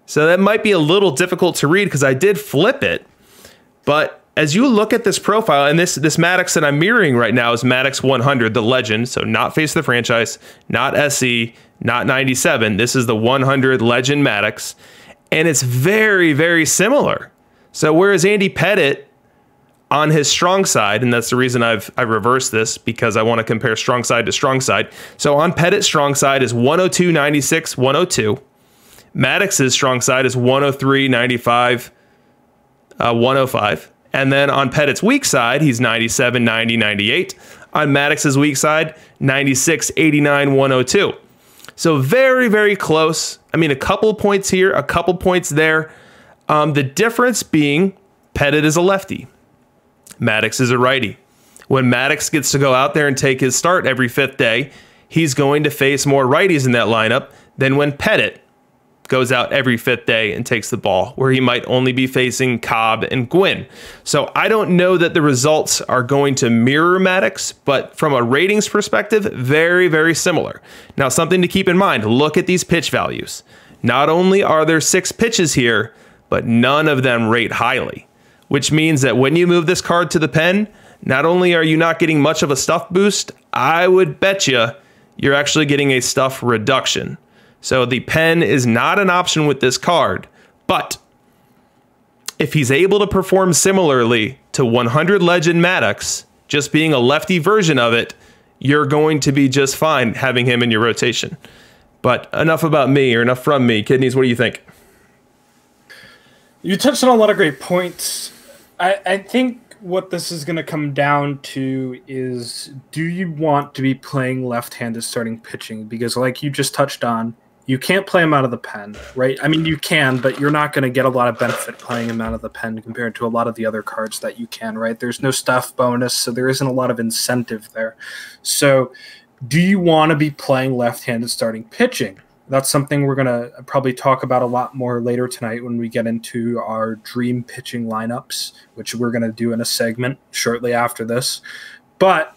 So that might be a little difficult to read because I did flip it. But as you look at this profile, and this Maddox that I'm mirroring right now is Maddox 100, the legend. So not Face of the Franchise, not SE, not 97. This is the 100 Legend Maddox. And it's very, very similar. So whereas Andy Pettitte on his strong side, and that's the reason I reversed this, because I want to compare strong side to strong side. So on Pettitte's strong side is 102, 96, 102. Maddox's strong side is 103, 95, 105. And then on Pettitte's weak side, he's 97, 90, 98. On Maddox's weak side, 96, 89, 102. So very, very close. I mean, a couple points here, a couple points there. The difference being Pettitte is a lefty. Maddox is a righty. When Maddox gets to go out there and take his start every 5th day, he's going to face more righties in that lineup than when Pettitte goes out every 5th day and takes the ball, where he might only be facing Cobb and Gwynn. So I don't know that the results are going to mirror Maddox, but from a ratings perspective, very, very similar. Now, something to keep in mind, look at these pitch values. Not only are there 6 pitches here, but none of them rate highly, which means that when you move this card to the pen, not only are you not getting much of a stuff boost, I would bet you're actually getting a stuff reduction. So the pen is not an option with this card, but if he's able to perform similarly to 100 Legend Maddox, just being a lefty version of it, you're going to be just fine having him in your rotation. But enough about me, or enough from me. Kidneys, what do you think? You touched on a lot of great points. I think what this is going to come down to is, do you want to be playing left-handed starting pitching? Because like you just touched on, you can't play him out of the pen, right? I mean, you can, but you're not going to get a lot of benefit playing him out of the pen compared to a lot of the other cards that you can, right? There's no stuff bonus, so there isn't a lot of incentive there. So do you want to be playing left-handed starting pitching? That's something we're going to probably talk about a lot more later tonight when we get into our dream pitching lineups, which we're going to do in a segment shortly after this. But,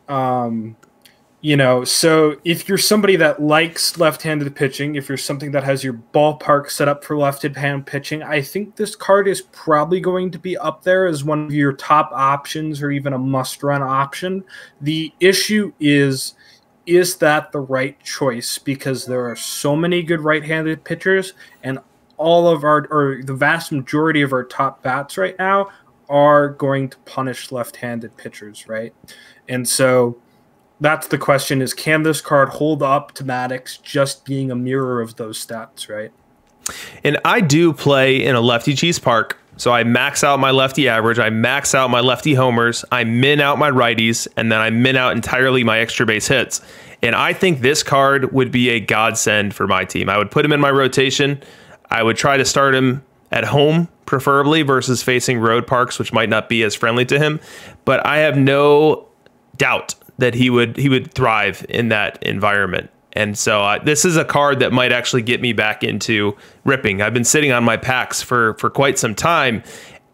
you know, so if you're somebody that likes left-handed pitching, if you're something that has your ballpark set up for left-hand pitching, I think this card is probably going to be up there as one of your top options or even a must-run option. The issue is that the right choice? Because there are so many good right-handed pitchers, and all of our, or the vast majority of our top bats right now are going to punish left-handed pitchers, right? And so that's the question, is can this card hold up to Maddox just being a mirror of those stats, right? And I do play in a lefty cheese park. So I max out my lefty average, I max out my lefty homers, I min out my righties, and then I min out entirely my extra base hits. And I think this card would be a godsend for my team. I would put him in my rotation. I would try to start him at home, preferably, versus facing road parks, which might not be as friendly to him. But I have no doubt that he would thrive in that environment. And so this is a card that might actually get me back into ripping. I've been sitting on my packs for quite some time,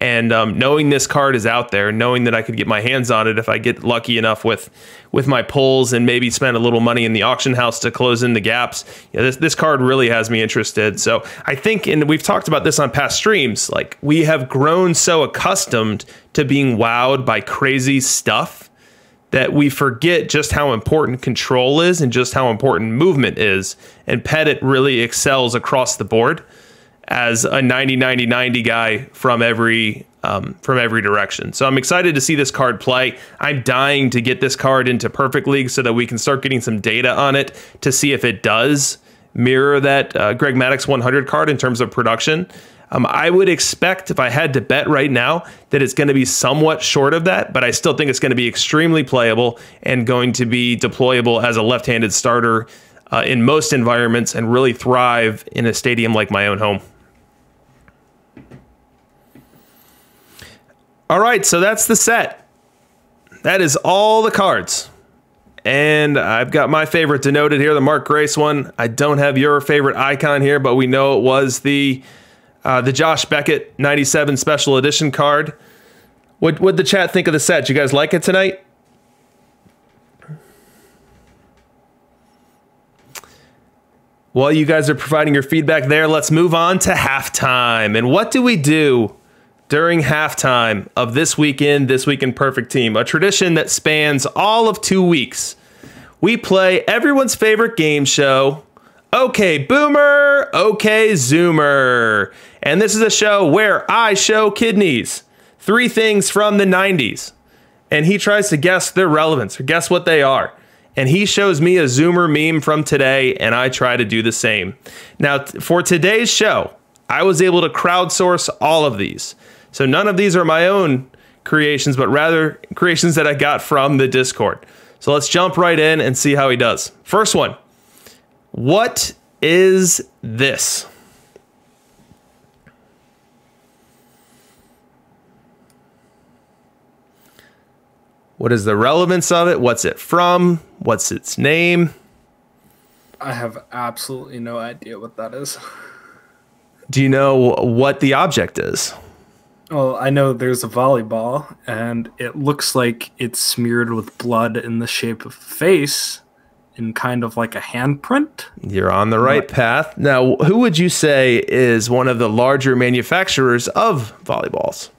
and knowing this card is out there, knowing that I could get my hands on it if I get lucky enough with my pulls and maybe spend a little money in the auction house to close in the gaps, you know, this card really has me interested. So I think, and we've talked about this on past streams, like we have grown so accustomed to being wowed by crazy stuff that we forget just how important control is and just how important movement is. And Pettitte really excels across the board as a 90-90-90 guy from every direction. So I'm excited to see this card play. I'm dying to get this card into Perfect League so that we can start getting some data on it to see if it does mirror that Greg Maddux 100 card in terms of production. I would expect, if I had to bet right now, that it's going to be somewhat short of that, but I still think it's going to be extremely playable and going to be deployable as a left-handed starter in most environments and really thrive in a stadium like my own home. All right, so that's the set. That is all the cards. And I've got my favorite denoted here, the Mark Grace one. I don't have your favorite icon here, but we know it was the Josh Beckett 97 special edition card. What'd the chat think of the set? Did you guys like it tonight? While you guys are providing your feedback there, let's move on to halftime. And what do we do during halftime of This Week in Perfect Team? A tradition that spans all of 2 weeks. We play everyone's favorite game show, Okay Boomer, Okay Zoomer. And this is a show where I show kidneys 3 things from the 90s. And he tries to guess their relevance or guess what they are. And he shows me a Zoomer meme from today, and I try to do the same. Now, for today's show, I was able to crowdsource all of these. So none of these are my own creations, but rather creations that I got from the Discord. So let's jump right in and see how he does. First one. What is this? What is the relevance of it? What's it from? What's its name? I have absolutely no idea what that is. Do you know what the object is? Well, I know there's a volleyball, and it looks like it's smeared with blood in the shape of a face, in kind of like a handprint. You're on the right path. Now, who would you say is one of the larger manufacturers of volleyballs?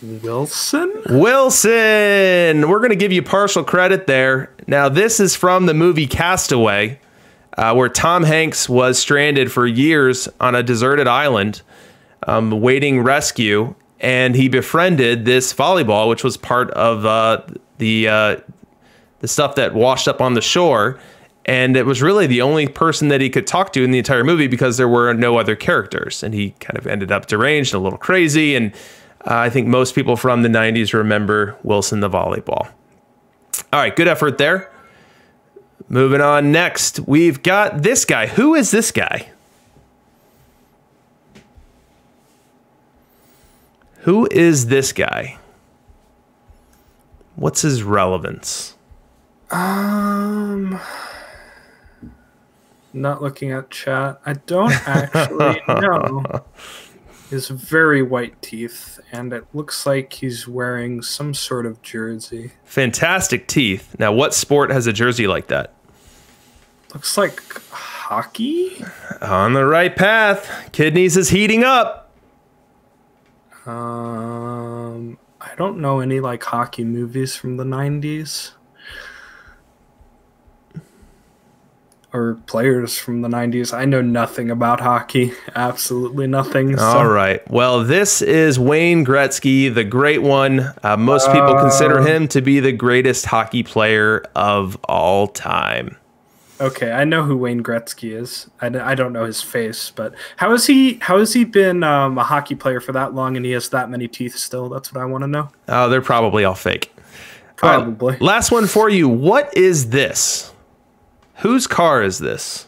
Wilson? Wilson! We're going to give you partial credit there. Now, this is from the movie Castaway, where Tom Hanks was stranded for years on a deserted island, waiting rescue, and he befriended this volleyball, which was part of the stuff that washed up on the shore. And it was really the only person that he could talk to in the entire movie because there were no other characters. And he kind of ended up deranged, a little crazy, and I think most people from the 90s remember Wilson the volleyball. All right, good effort there. Moving on next, we've got this guy. Who is this guy? Who is this guy? What's his relevance? Not looking at chat. I don't actually know. He has very white teeth, and it looks like he's wearing some sort of jersey. Fantastic teeth. Now, what sport has a jersey like that? Looks like hockey? On the right path. Kidneys is heating up. I don't know any like hockey movies from the 90s. Or players from the 90s. I know nothing about hockey. Absolutely nothing. All right. Well, this is Wayne Gretzky, the great one. Most people consider him to be the greatest hockey player of all time. Okay, I know who Wayne Gretzky is. I don't know his face, but how has he been a hockey player for that long and he has that many teeth still? That's what I want to know. Oh, they're probably all fake. Probably. Last one for you. What is this? Whose car is this?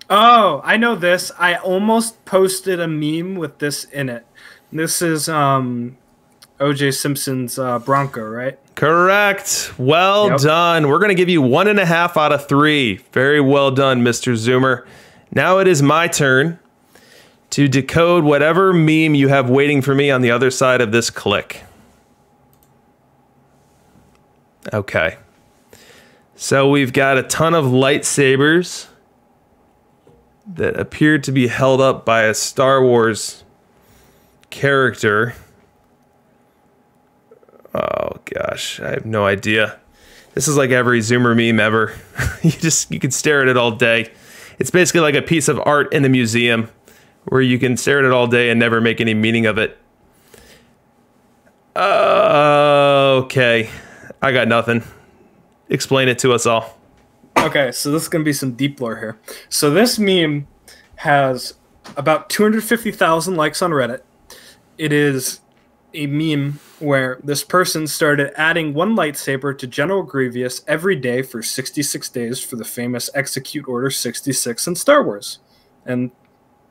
Oh, I know this. I almost posted a meme with this in it. This is O.J. Simpson's Bronco, right? Correct. Well done. We're going to give you 1.5 out of 3. Very well done, Mr. Zoomer. Now it is my turn to decode whatever meme you have waiting for me on the other side of this click. Okay. So we've got a ton of lightsabers that appear to be held up by a Star Wars character. Oh gosh, I have no idea. This is like every Zoomer meme ever. You can stare at it all day. It's basically like a piece of art in the museum where you can stare at it all day and never make any meaning of it. Okay. I got nothing. Explain it to us all. Okay, so this is going to be some deep lore here. So this meme has about 250,000 likes on Reddit. It is a meme where this person started adding one lightsaber to General Grievous every day for 66 days for the famous Execute Order 66 in Star Wars. And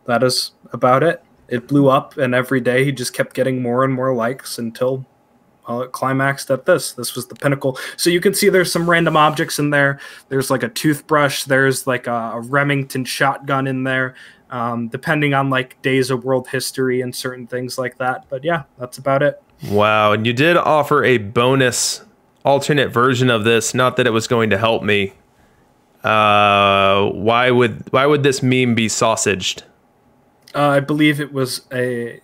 that is about it. It blew up, and every day he just kept getting more and more likes until it climaxed at this. This was the pinnacle. So you can see there's some random objects in there. There's like a toothbrush. There's like a Remington shotgun in there, depending on like days of world history and certain things like that. But yeah, that's about it. Wow. And you did offer a bonus alternate version of this. Not that it was going to help me. Why would this meme be sausaged? I believe it was a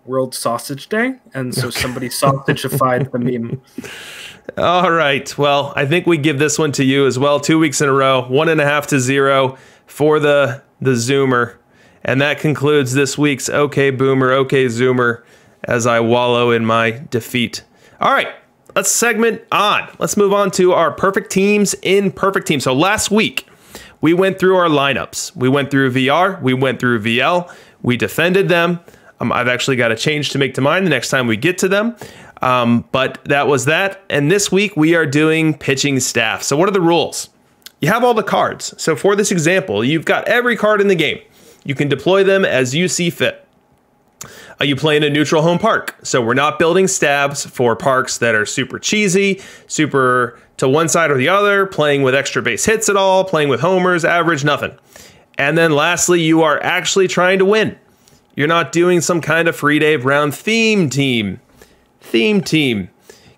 World Sausage Day, and so somebody sausagified the meme. All right. Well, I think we give this one to you as well. 2 weeks in a row, 1.5 to 0 for the Zoomer. And that concludes this week's OK Boomer, OK Zoomer as I wallow in my defeat. All right. Let's segment on. Let's move on to our perfect teams in perfect teams. So last week, we went through our lineups. We went through VR. We went through VL. We defended them. I've actually got a change to make to mine the next time we get to them. But that was that. And this week we are doing pitching staff. So what are the rules? You have all the cards. So for this example, you've got every card in the game. You can deploy them as you see fit. You play in a neutral home park. So we're not building stabs for parks that are super cheesy, super to one side or the other, playing with extra base hits at all, playing with homers, average, nothing. And then lastly, you are actually trying to win. You're not doing some kind of free Dave Brown theme team. Theme team.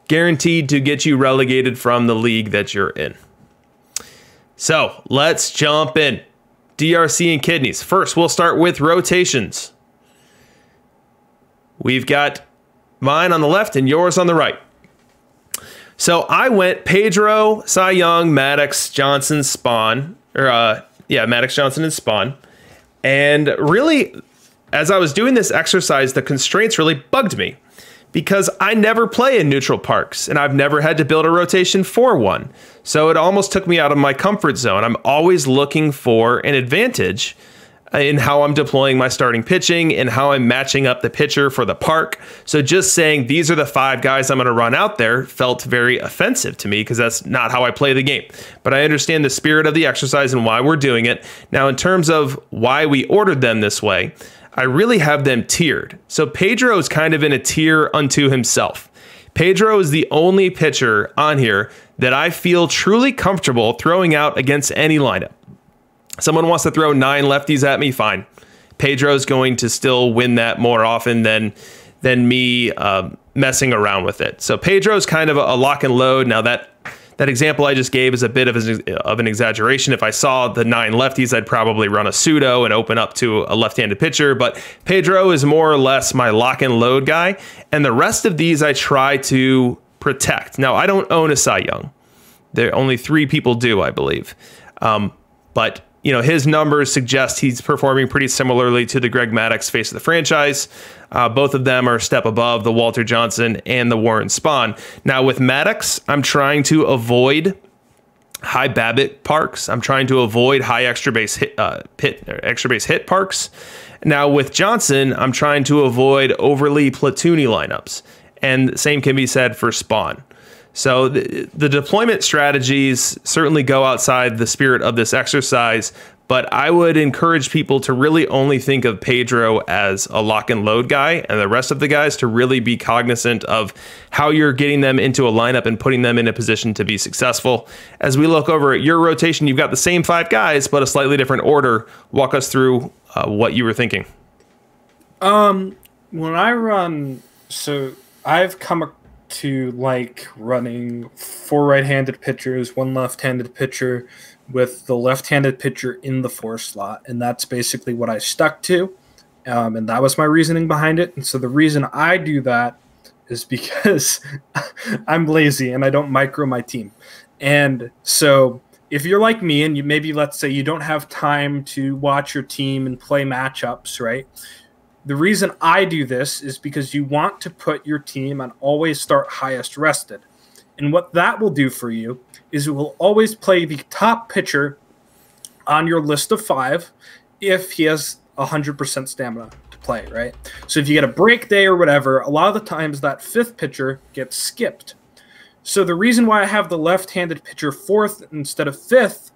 Guaranteed to get you relegated from the league that you're in. So let's jump in. DRC and kidneys. First, we'll start with rotations. We've got mine on the left and yours on the right. So I went Pedro, Cy Young, Maddox, Johnson, Spawn. Maddox, Johnson, and Spawn. And really, as I was doing this exercise, the constraints really bugged me because I never play in neutral parks and I've never had to build a rotation for one. So it almost took me out of my comfort zone. I'm always looking for an advantage in how I'm deploying my starting pitching and how I'm matching up the pitcher for the park. So just saying these are the 5 guys I'm going to run out there felt very offensive to me because that's not how I play the game. But I understand the spirit of the exercise and why we're doing it. Now, in terms of why we ordered them this way, I really have them tiered. So Pedro is kind of in a tier unto himself. Pedro is the only pitcher on here that I feel truly comfortable throwing out against any lineup. Someone wants to throw 9 lefties at me, fine. Pedro's going to still win that more often than me messing around with it. So Pedro's kind of a lock and load. Now that example I just gave is a bit of an exaggeration. If I saw the 9 lefties, I'd probably run a pseudo and open up to a left-handed pitcher. But Pedro is more or less my lock and load guy. And the rest of these I try to protect. Now, I don't own a Cy Young. There only 3 people do, I believe. But you know, his numbers suggest he's performing pretty similarly to the Greg Maddux face of the franchise. Both of them are a step above the Walter Johnson and the Warren Spahn. Now with Maddux, I'm trying to avoid high BABIP parks. I'm trying to avoid high extra base hit parks. Now with Johnson, I'm trying to avoid overly platoony lineups. And the same can be said for Spahn. So the deployment strategies certainly go outside the spirit of this exercise, but I would encourage people to really only think of Pedro as a lock and load guy, and the rest of the guys to really be cognizant of how you're getting them into a lineup and putting them in a position to be successful. As we look over at your rotation, you've got the same 5 guys, but a slightly different order. Walk us through what you were thinking. When I run, so I've come to like running 4 right-handed pitchers, 1 left-handed pitcher with the left-handed pitcher in the 4 slot, and that's basically what I stuck to, and that was my reasoning behind it. And so the reason I do that is because I'm lazy and I don't micro my team. And so if you're like me and you maybe, let's say, you don't have time to watch your team and play matchups, right? The reason I do this is because you want to put your team on always start highest rested. And what that will do for you is it will always play the top pitcher on your list of 5 if he has 100% stamina to play, right? So if you get a break day or whatever, a lot of the times that 5th pitcher gets skipped. So the reason why I have the left-handed pitcher 4th instead of 5th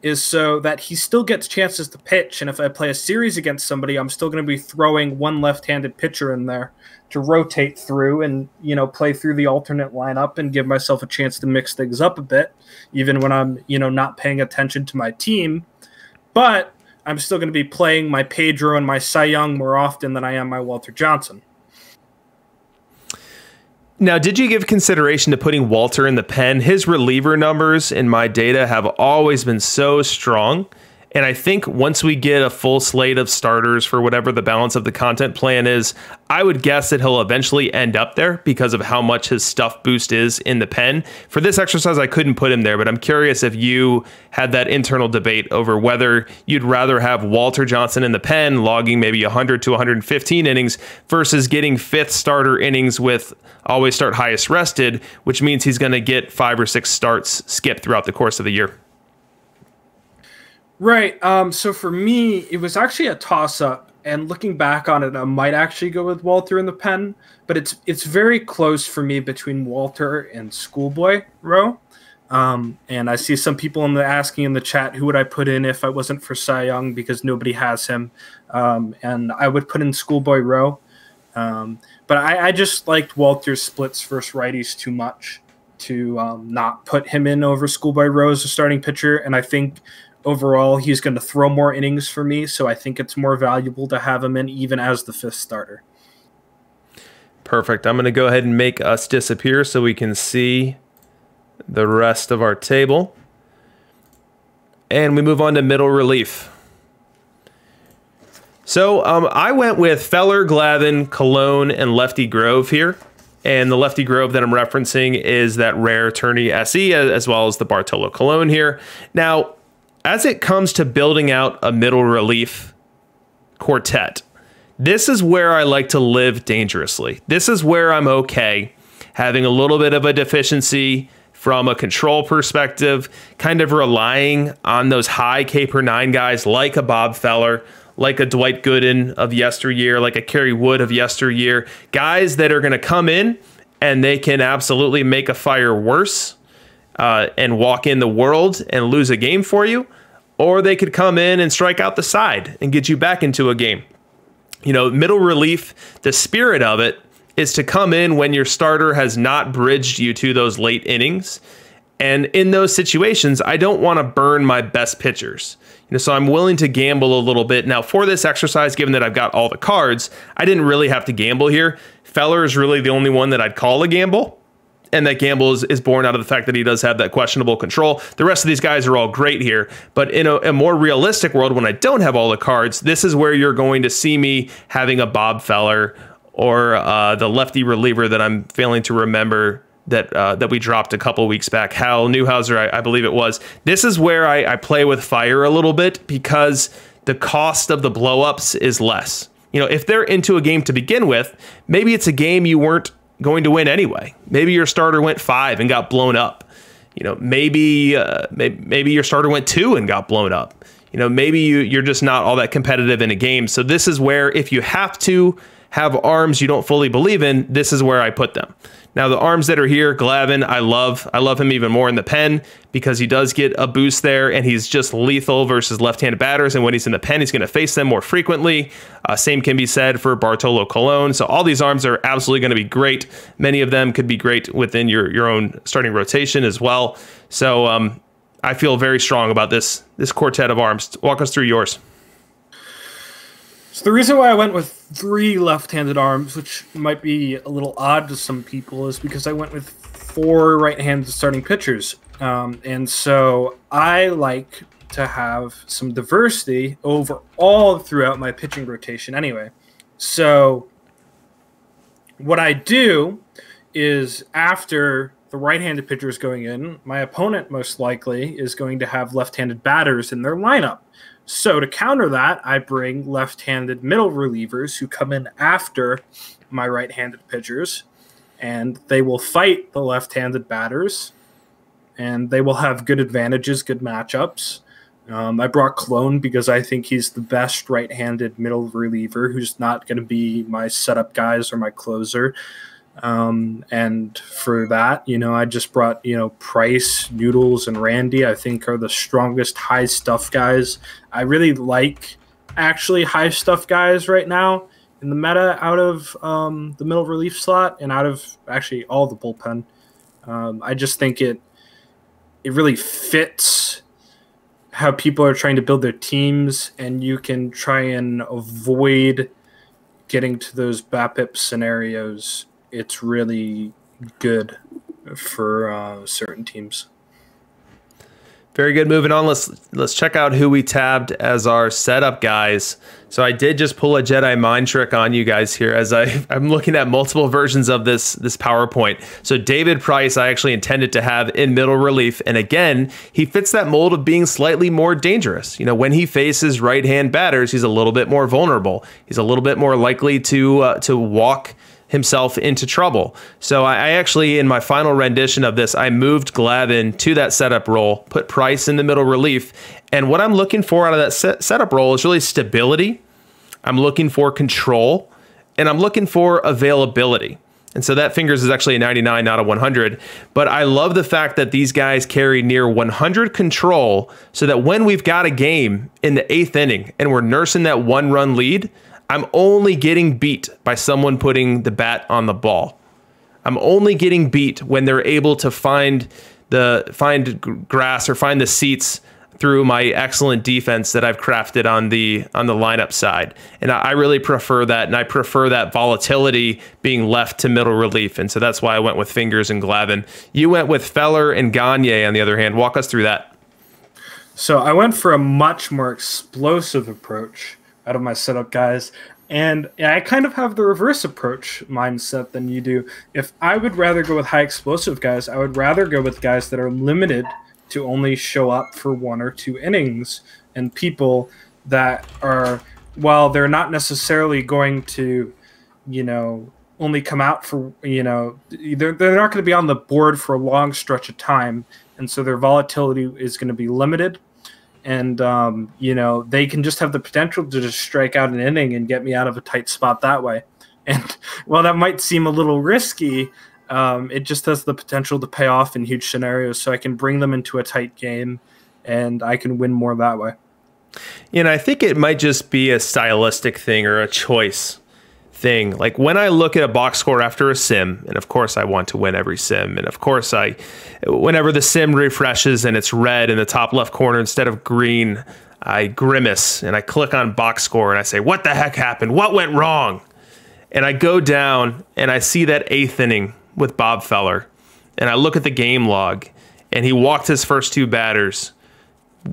is so that he still gets chances to pitch. And if I play a series against somebody, I'm still going to be throwing 1 left-handed pitcher in there to rotate through and, you know, play through the alternate lineup and give myself a chance to mix things up a bit, even when I'm, you know, not paying attention to my team. But I'm still going to be playing my Pedro and my Cy Young more often than I am my Walter Johnson. Now, did you give consideration to putting Walter in the pen? His reliever numbers in my data have always been so strong. And I think once we get a full slate of starters for whatever the balance of the content plan is, I would guess that he'll eventually end up there because of how much his stuff boost is in the pen. For this exercise, I couldn't put him there, but I'm curious if you had that internal debate over whether you'd rather have Walter Johnson in the pen logging maybe 100 to 115 innings versus getting 5th starter innings with always start highest rested, which means he's going to get 5 or 6 starts skipped throughout the course of the year. Right. So for me, it was actually a toss-up, and looking back on it, I might actually go with Walter in the pen, but it's very close for me between Walter and Schoolboy Rowe. And I see some people asking in the chat, who would I put in if I wasn't for Cy Young, because nobody has him. And I would put in Schoolboy Rowe. But I just liked Walter's splits versus righties too much to not put him in over Schoolboy Rowe as a starting pitcher. And I think overall he's going to throw more innings for me, so I think it's more valuable to have him in even as the 5th starter. Perfect. I'm going to go ahead and make us disappear so we can see the rest of our table. And we move on to middle relief. So I went with Feller, Glavine, Cologne, and Lefty Grove here. And the Lefty Grove that I'm referencing is that rare Tourney SE, as well as the Bartolo Cologne here. Now, as it comes to building out a middle relief quartet, this is where I like to live dangerously. This is where I'm okay having a little bit of a deficiency from a control perspective, kind of relying on those high K per 9 guys like a Bob Feller, like a Dwight Gooden of yesteryear, like a Kerry Wood of yesteryear, guys that are going to come in and they can absolutely make a fire worse and walk in the world and lose a game for you, or they could come in and strike out the side and get you back into a game. You know, middle relief, the spirit of it is to come in when your starter has not bridged you to those late innings. And in those situations, I don't want to burn my best pitchers. You know, so I'm willing to gamble a little bit. Now, for this exercise, given that I've got all the cards, I didn't really have to gamble here. Feller is really the only one that I'd call a gamble. And that gamble is born out of the fact that he does have that questionable control. The rest of these guys are all great here. But in a more realistic world, when I don't have all the cards, this is where you're going to see me having a Bob Feller or the lefty reliever that I'm failing to remember that we dropped a couple weeks back. Hal Newhouser, I believe it was. This is where I play with fire a little bit because the cost of the blowups is less. You know, if they're into a game to begin with, maybe it's a game you weren't going to win anyway. Maybe your starter went 5 and got blown up. You know, maybe your starter went 2 and got blown up. You know, maybe you're just not all that competitive in a game. So this is where, if you have to have arms you don't fully believe in, this is where I put them. Now, the arms that are here, Glavine, I love him even more in the pen because he does get a boost there, and he's just lethal versus left-handed batters. And when he's in the pen, he's going to face them more frequently. Same can be said for Bartolo Colon. So all these arms are absolutely going to be great. Many of them could be great within your own starting rotation as well. So I feel very strong about this quartet of arms. Walk us through yours. So the reason why I went with 3 left-handed arms, which might be a little odd to some people, is because I went with 4 right-handed starting pitchers. And so I like to have some diversity overall throughout my pitching rotation anyway. So what I do is, after the right-handed pitcher is going in, my opponent most likely is going to have left-handed batters in their lineup. So to counter that, I bring left-handed middle relievers who come in after my right-handed pitchers, and they will fight the left-handed batters, and they will have good advantages, good matchups. I brought Clone because I think he's the best right-handed middle reliever who's not going to be my setup guys or my closer. And for that, you know, I just brought, you know, Price, Noodles, and Randy, I think are the strongest high stuff guys. I really like actually high stuff guys right now in the meta out of the middle relief slot and out of actually all the bullpen. I just think it really fits how people are trying to build their teams, and you can try and avoid getting to those BAPIP scenarios. It's really good for certain teams. Very good. Moving on, let's check out who we tabbed as our setup guys. So I did just pull a Jedi mind trick on you guys here as I'm looking at multiple versions of this PowerPoint. So David Price, I actually intended to have in middle relief, and again, he fits that mold of being slightly more dangerous. You know, when he faces right-hand batters, he's a little bit more vulnerable. He's a little bit more likely to walk himself into trouble. So I actually, in my final rendition of this, I moved Glavine to that setup role, put Price in the middle relief. And what I'm looking for out of that setup role is really stability. I'm looking for control, and I'm looking for availability. And so that Fingers is actually a 99, not a 100. But I love the fact that these guys carry near 100 control, so that when we've got a game in the 8th inning and we're nursing that 1-run lead, I'm only getting beat by someone putting the bat on the ball. I'm only getting beat when they're able to find grass or find the seats through my excellent defense that I've crafted on the lineup side. And I really prefer that, and I prefer that volatility being left to middle relief. And so that's why I went with Fingers and Glavine. You went with Feller and Gagne on the other hand. Walk us through that. So I went for a much more explosive approach out of my setup guys, and I kind of have the reverse approach mindset than you do. If I would rather go with high explosive guys, I would rather go with guys that are limited to only show up for 1 or 2 innings, and people that are, while they're not necessarily going to, you know, only come out for, you know, they're not going to be on the board for a long stretch of time, and so their volatility is going to be limited. And, you know, they can just have the potential to just strike out an inning and get me out of a tight spot that way. And while that might seem a little risky, it just has the potential to pay off in huge scenarios. So I can bring them into a tight game and I can win more that way. And I think it might just be a stylistic thing or a choice thing. Like when I look at a box score after a sim, and of course I want to win every sim, and of course whenever the sim refreshes and it's red in the top left corner instead of green, I grimace and I click on box score and I say, what the heck happened? What went wrong? And I go down and I see that 8th inning with Bob Feller, and I look at the game log, and he walked his first 2 batters,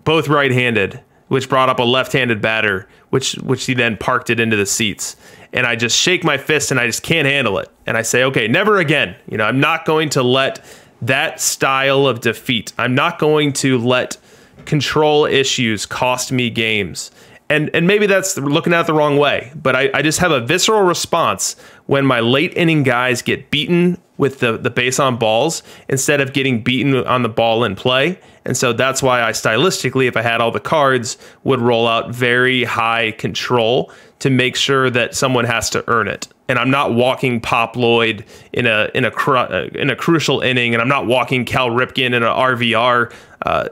both right-handed, which brought up a left-handed batter, which he then parked it into the seats. And I just shake my fist and I just can't handle it. And I say, okay, never again. You know, I'm not going to let that style of defeat. I'm not going to let control issues cost me games. And maybe that's looking at it the wrong way, but I just have a visceral response when my late inning guys get beaten with the base on balls instead of getting beaten on the ball in play. And so that's why I stylistically, if I had all the cards, would roll out very high control to make sure that someone has to earn it. And I'm not walking Pop Lloyd in a crucial inning, and I'm not walking Cal Ripken in an RVR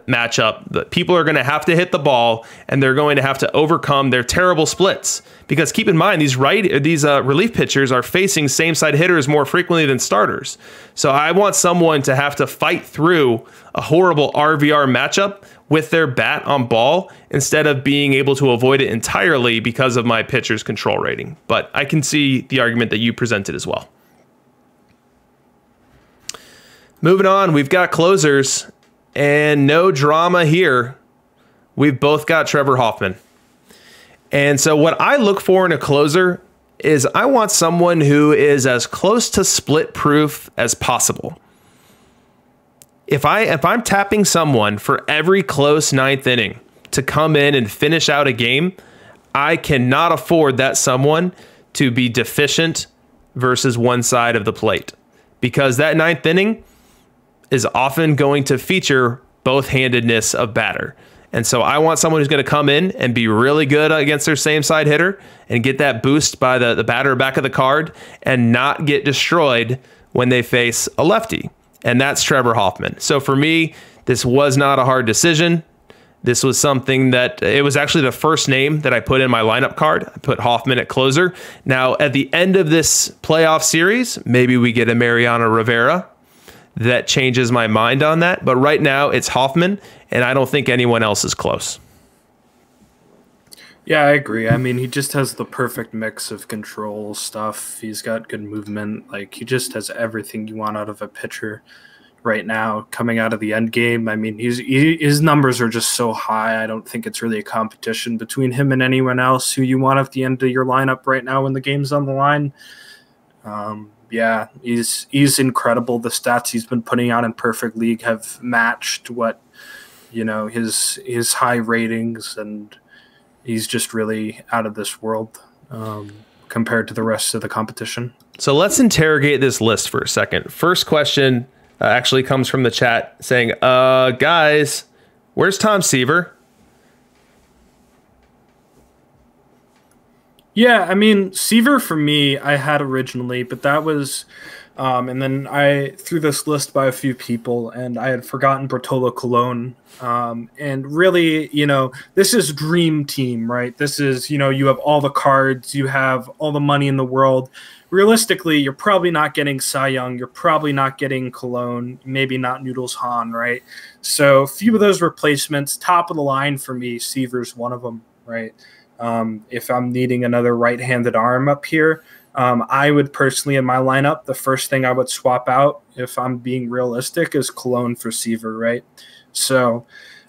matchup. But people are going to have to hit the ball, and they're going to have to overcome their terrible splits. Because keep in mind, these relief pitchers are facing same-side hitters more frequently than starters. So I want someone to have to fight through a horrible RVR matchup with their bat on ball instead of being able to avoid it entirely because of my pitcher's control rating. But I can see the argument that you presented as well. Moving on, we've got closers, and no drama here. We've both got Trevor Hoffman. And so what I look for in a closer is I want someone who is as close to split proof as possible. If I'm tapping someone for every close 9th inning to come in and finish out a game, I cannot afford that someone to be deficient versus one side of the plate, because that 9th inning is often going to feature both-handedness of batter. And so I want someone who's going to come in and be really good against their same side hitter and get that boost by the batter back of the card and not get destroyed when they face a lefty. And that's Trevor Hoffman. So for me, this was not a hard decision. This was something that it was actually the first name that I put in my lineup card. I put Hoffman at closer. Now, at the end of this playoff series, maybe we get a Mariano Rivera. That changes my mind on that. But right now, it's Hoffman, and I don't think anyone else is close. Yeah, I agree. I mean, he just has the perfect mix of control stuff. He's got good movement. Like, he just has everything you want out of a pitcher right now coming out of the end game. I mean, his numbers are just so high. I don't think it's really a competition between him and anyone else who you want at the end of your lineup right now when the game's on the line. Yeah, he's incredible. The stats he's been putting out in Perfect League have matched what, you know, his high ratings, and he's just really out of this world compared to the rest of the competition. So let's interrogate this list for a second. First question actually comes from the chat saying, guys, where's Tom Seaver? Yeah, I mean, Seaver for me, I had originally, but that was, and then I threw this list by a few people, and I had forgotten Bartolo Colon. And really, you know, this is dream team, right? This is, you know, you have all the cards, you have all the money in the world. Realistically, you're probably not getting Cy Young, you're probably not getting Colon, maybe not Noodles Hahn, right? So a few of those replacements, top of the line for me, Seaver's one of them, right? If I'm needing another right-handed arm up here, I would personally, in my lineup, the first thing I would swap out, if I'm being realistic, is Colon for Seaver, right? So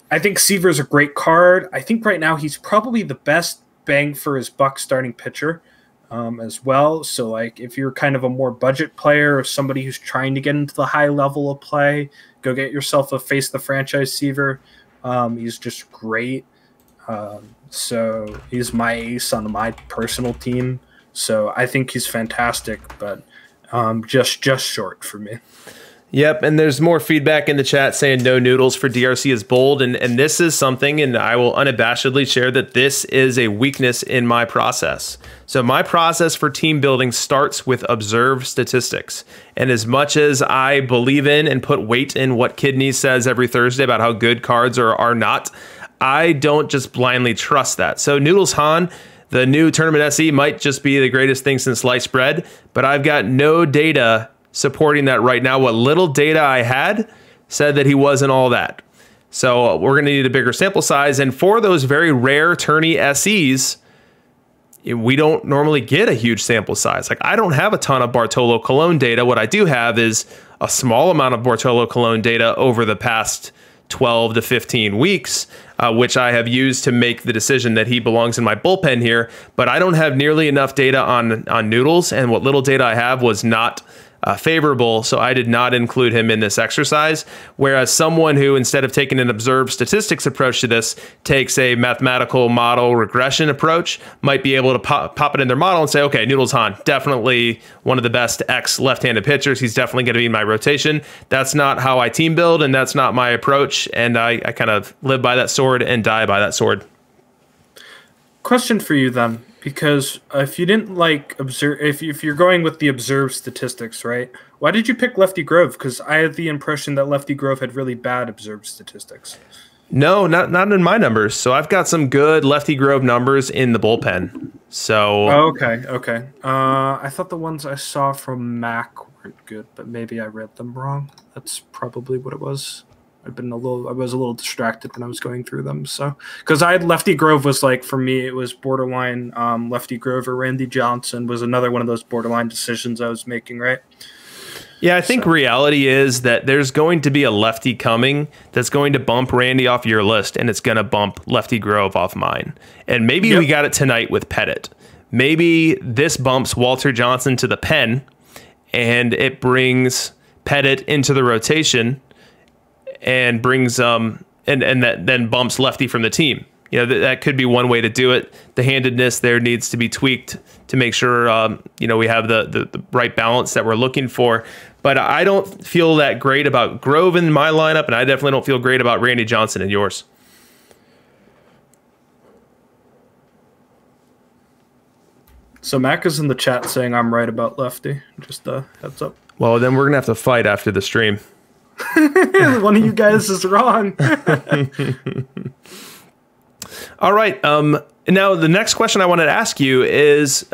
I think Seaver's a great card. I think right now he's probably the best bang for his buck starting pitcher as well. So, like, if you're kind of a more budget player or somebody who's trying to get into the high level of play, go get yourself a Face the Franchise Seaver. He's just great. So he's my ace on my personal team. So I think he's fantastic, but just short for me. Yep, and there's more feedback in the chat saying no noodles for DRC is bold, and this is something, and I will unabashedly share that this is a weakness in my process. So my process for team building starts with observed statistics, and as much as I believe in and put weight in what Kidney says every Thursday about how good cards are not, I don't just blindly trust that. So Noodles Han, the new Tournament SE, might just be the greatest thing since sliced bread, but I've got no data supporting that right now. What little data I had said that he wasn't all that. So we're going to need a bigger sample size. And for those very rare tourney SEs, we don't normally get a huge sample size. Like, I don't have a ton of Bartolo Colon data. What I do have is a small amount of Bartolo Colon data over the past 12 to 15 weeks, which I have used to make the decision that he belongs in my bullpen here. But I don't have nearly enough data on Noodles, and what little data I have was not favorable, so I did not include him in this exercise. Whereas someone who, instead of taking an observed statistics approach to this, takes a mathematical model regression approach, might be able to pop it in their model and say, okay, Noodles Han, definitely one of the best X left-handed pitchers. He's definitely going to be in my rotation. That's not how I team build, and that's not my approach, and I kind of live by that sword and die by that sword. Question for you then. Because if you didn't like observe, if you're going with the observed statistics, right? Why did you pick Lefty Grove? Because I had the impression that Lefty Grove had really bad observed statistics. No, not in my numbers. So I've got some good Lefty Grove numbers in the bullpen. So okay. I thought the ones I saw from Mac weren't good, but maybe I read them wrong. That's probably what it was. I was a little distracted when I was going through them. So, because Lefty Grove was like, for me, it was borderline. Lefty Grove or Randy Johnson was another one of those borderline decisions I was making, right? Yeah, I think reality is that there's going to be a lefty coming that's going to bump Randy off your list, and it's going to bump Lefty Grove off mine. And maybe we got it tonight with Pettitte. Maybe this bumps Walter Johnson to the pen, and it brings Pettitte into the rotation, and brings and that then bumps Lefty from the team. You know, that could be one way to do it. The handedness there needs to be tweaked to make sure we have the right balance that we're looking for. But I don't feel that great about Grove in my lineup, and I definitely don't feel great about Randy Johnson in yours. So Mac is in the chat saying I'm right about Lefty. Just a heads up. Well, then we're gonna have to fight after the stream. One of you guys is wrong. All right. Now, the next question I wanted to ask you is,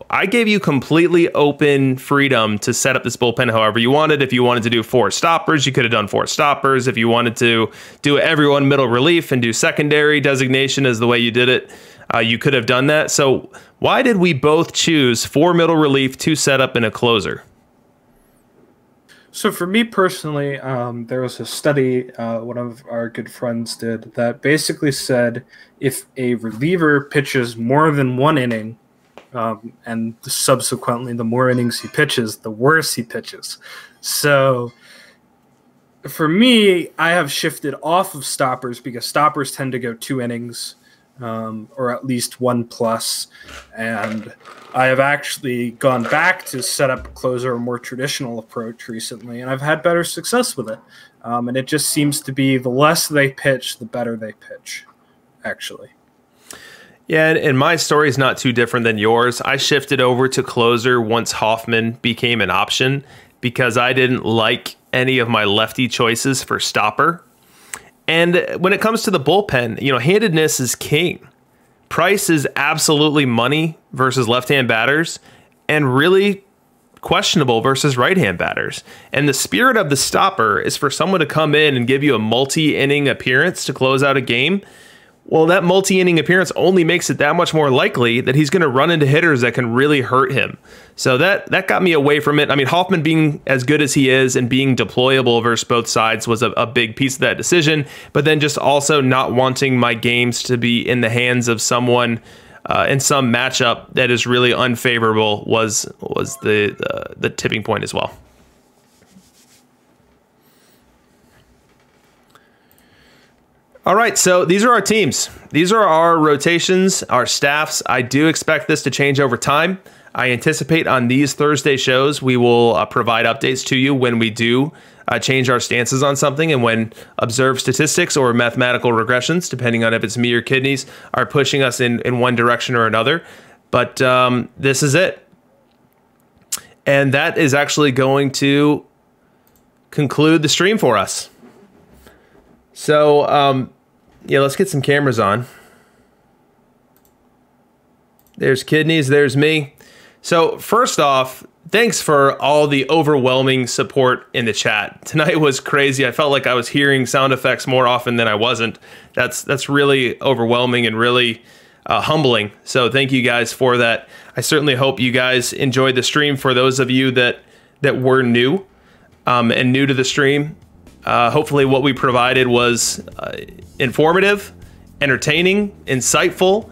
I gave you completely open freedom to set up this bullpen however you wanted. If you wanted to do 4 stoppers, you could have done 4 stoppers. If you wanted to do everyone middle relief and do secondary designation as the way you did it, you could have done that. So why did we both choose 4 middle relief, 2 setup, and a closer? So for me personally, there was a study one of our good friends did that basically said if a reliever pitches more than 1 inning, and subsequently the more innings he pitches, the worse he pitches. So for me, I have shifted off of stoppers because stoppers tend to go 2 innings. Or at least 1+, and I have actually gone back to set up a closer, a more traditional approach recently, and I've had better success with it. And it just seems to be the less they pitch, the better they pitch, actually. Yeah, and my story is not too different than yours. I shifted over to closer once Hoffman became an option because I didn't like any of my lefty choices for stopper. And when it comes to the bullpen, handedness is king. Price is absolutely money versus left-hand batters and really questionable versus right-hand batters. And the spirit of the stopper is for someone to come in and give you a multi-inning appearance to close out a game. Well, that multi-inning appearance only makes it that much more likely that he's going to run into hitters that can really hurt him. So that got me away from it. I mean, Hoffman being as good as he is and being deployable versus both sides was a big piece of that decision. But then just also not wanting my games to be in the hands of someone in some matchup that is really unfavorable was the tipping point as well. All right, so these are our teams. These are our rotations, our staffs. I do expect this to change over time. I anticipate on these Thursday shows, we will provide updates to you when we do change our stances on something, and when observed statistics or mathematical regressions, depending on if it's me or Kidneys, are pushing us in one direction or another. But this is it. And that is actually going to conclude the stream for us. So, yeah, let's get some cameras on. There's Kidneys, there's me. So first off, thanks for all the overwhelming support in the chat. Tonight was crazy. I felt like I was hearing sound effects more often than I wasn't. That's really overwhelming and really humbling. So thank you guys for that. I certainly hope you guys enjoyed the stream. For those of you that were new and new to the stream, hopefully what we provided was informative, entertaining, insightful,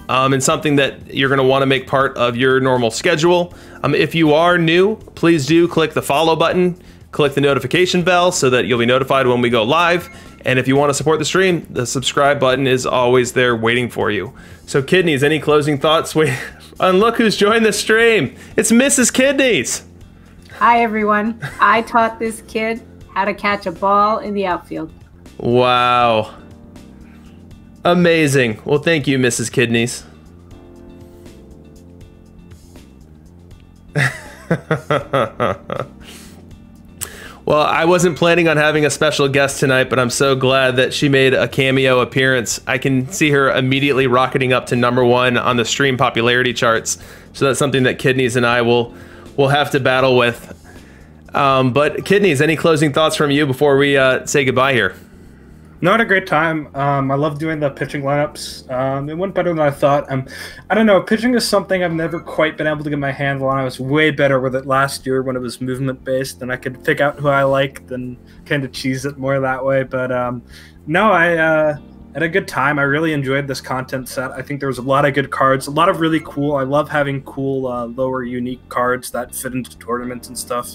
and something that you're going to want to make part of your normal schedule. If you are new, please do click the follow button, click the notification bell so that you'll be notified when we go live. And if you want to support the stream, the subscribe button is always there waiting for you. So Kidneys, any closing thoughts? Wait, and look who's joined the stream. It's Mrs. Kidneys. Hi, everyone. I taught this kid how to catch a ball in the outfield. Wow. Amazing. Well, thank you, Mrs. Kidneys. Well, I wasn't planning on having a special guest tonight, but I'm so glad that she made a cameo appearance. I can see her immediately rocketing up to =1 on the stream popularity charts. So that's something that Kidneys and I will have to battle with. But Kidneys, any closing thoughts from you before we say goodbye here? No, I had a great time. I love doing the pitching lineups. It went better than I thought. I don't know. Pitching is something I've never quite been able to get my handle on. I was way better with it last year when it was movement-based, and I could pick out who I liked and kind of cheese it more that way. But no, I had a good time. I really enjoyed this content set. I think there was a lot of good cards, a lot of really cool. I love having cool, lower, unique cards that fit into tournaments and stuff.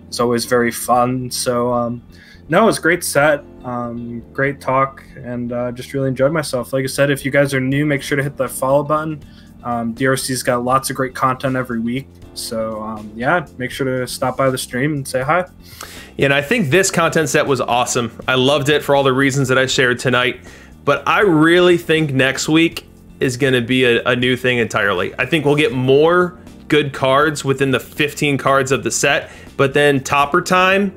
It's always very fun. So, no, it was a great set, great talk, and just really enjoyed myself. Like I said, if you guys are new, make sure to hit the follow button. DRC's got lots of great content every week. So, yeah, make sure to stop by the stream and say hi. Yeah, and I think this content set was awesome. I loved it for all the reasons that I shared tonight. But I really think next week is going to be a new thing entirely. I think we'll get more good cards within the 15 cards of the set. But then topper time,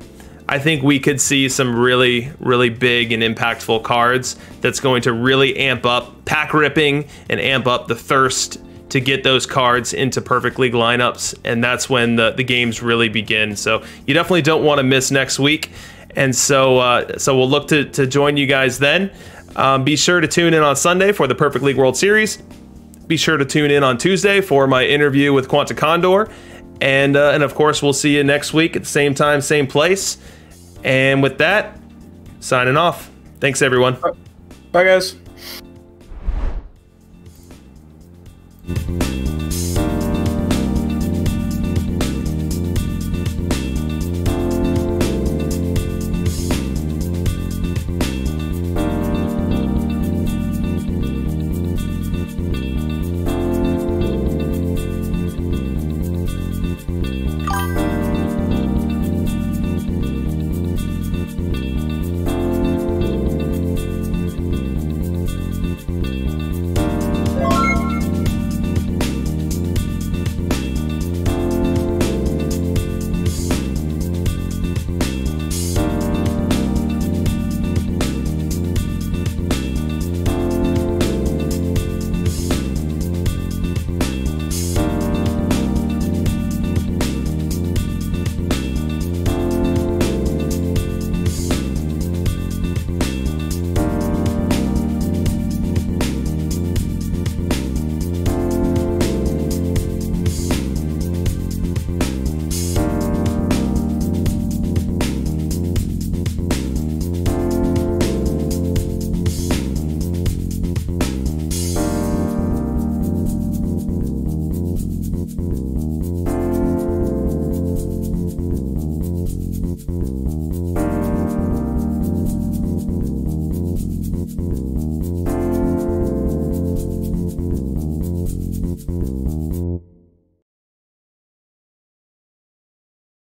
I think we could see some really, really big and impactful cards that's going to really amp up pack ripping and amp up the thirst to get those cards into perfect league lineups. And that's when the games really begin. So you definitely don't want to miss next week. And so we'll look to join you guys then. Be sure to tune in on Sunday for the Perfect League World Series. Be sure to tune in on Tuesday for my interview with Quanta Condor. And of course, we'll see you next week at the same time, same place. And with that, signing off. Thanks, everyone. Bye, guys.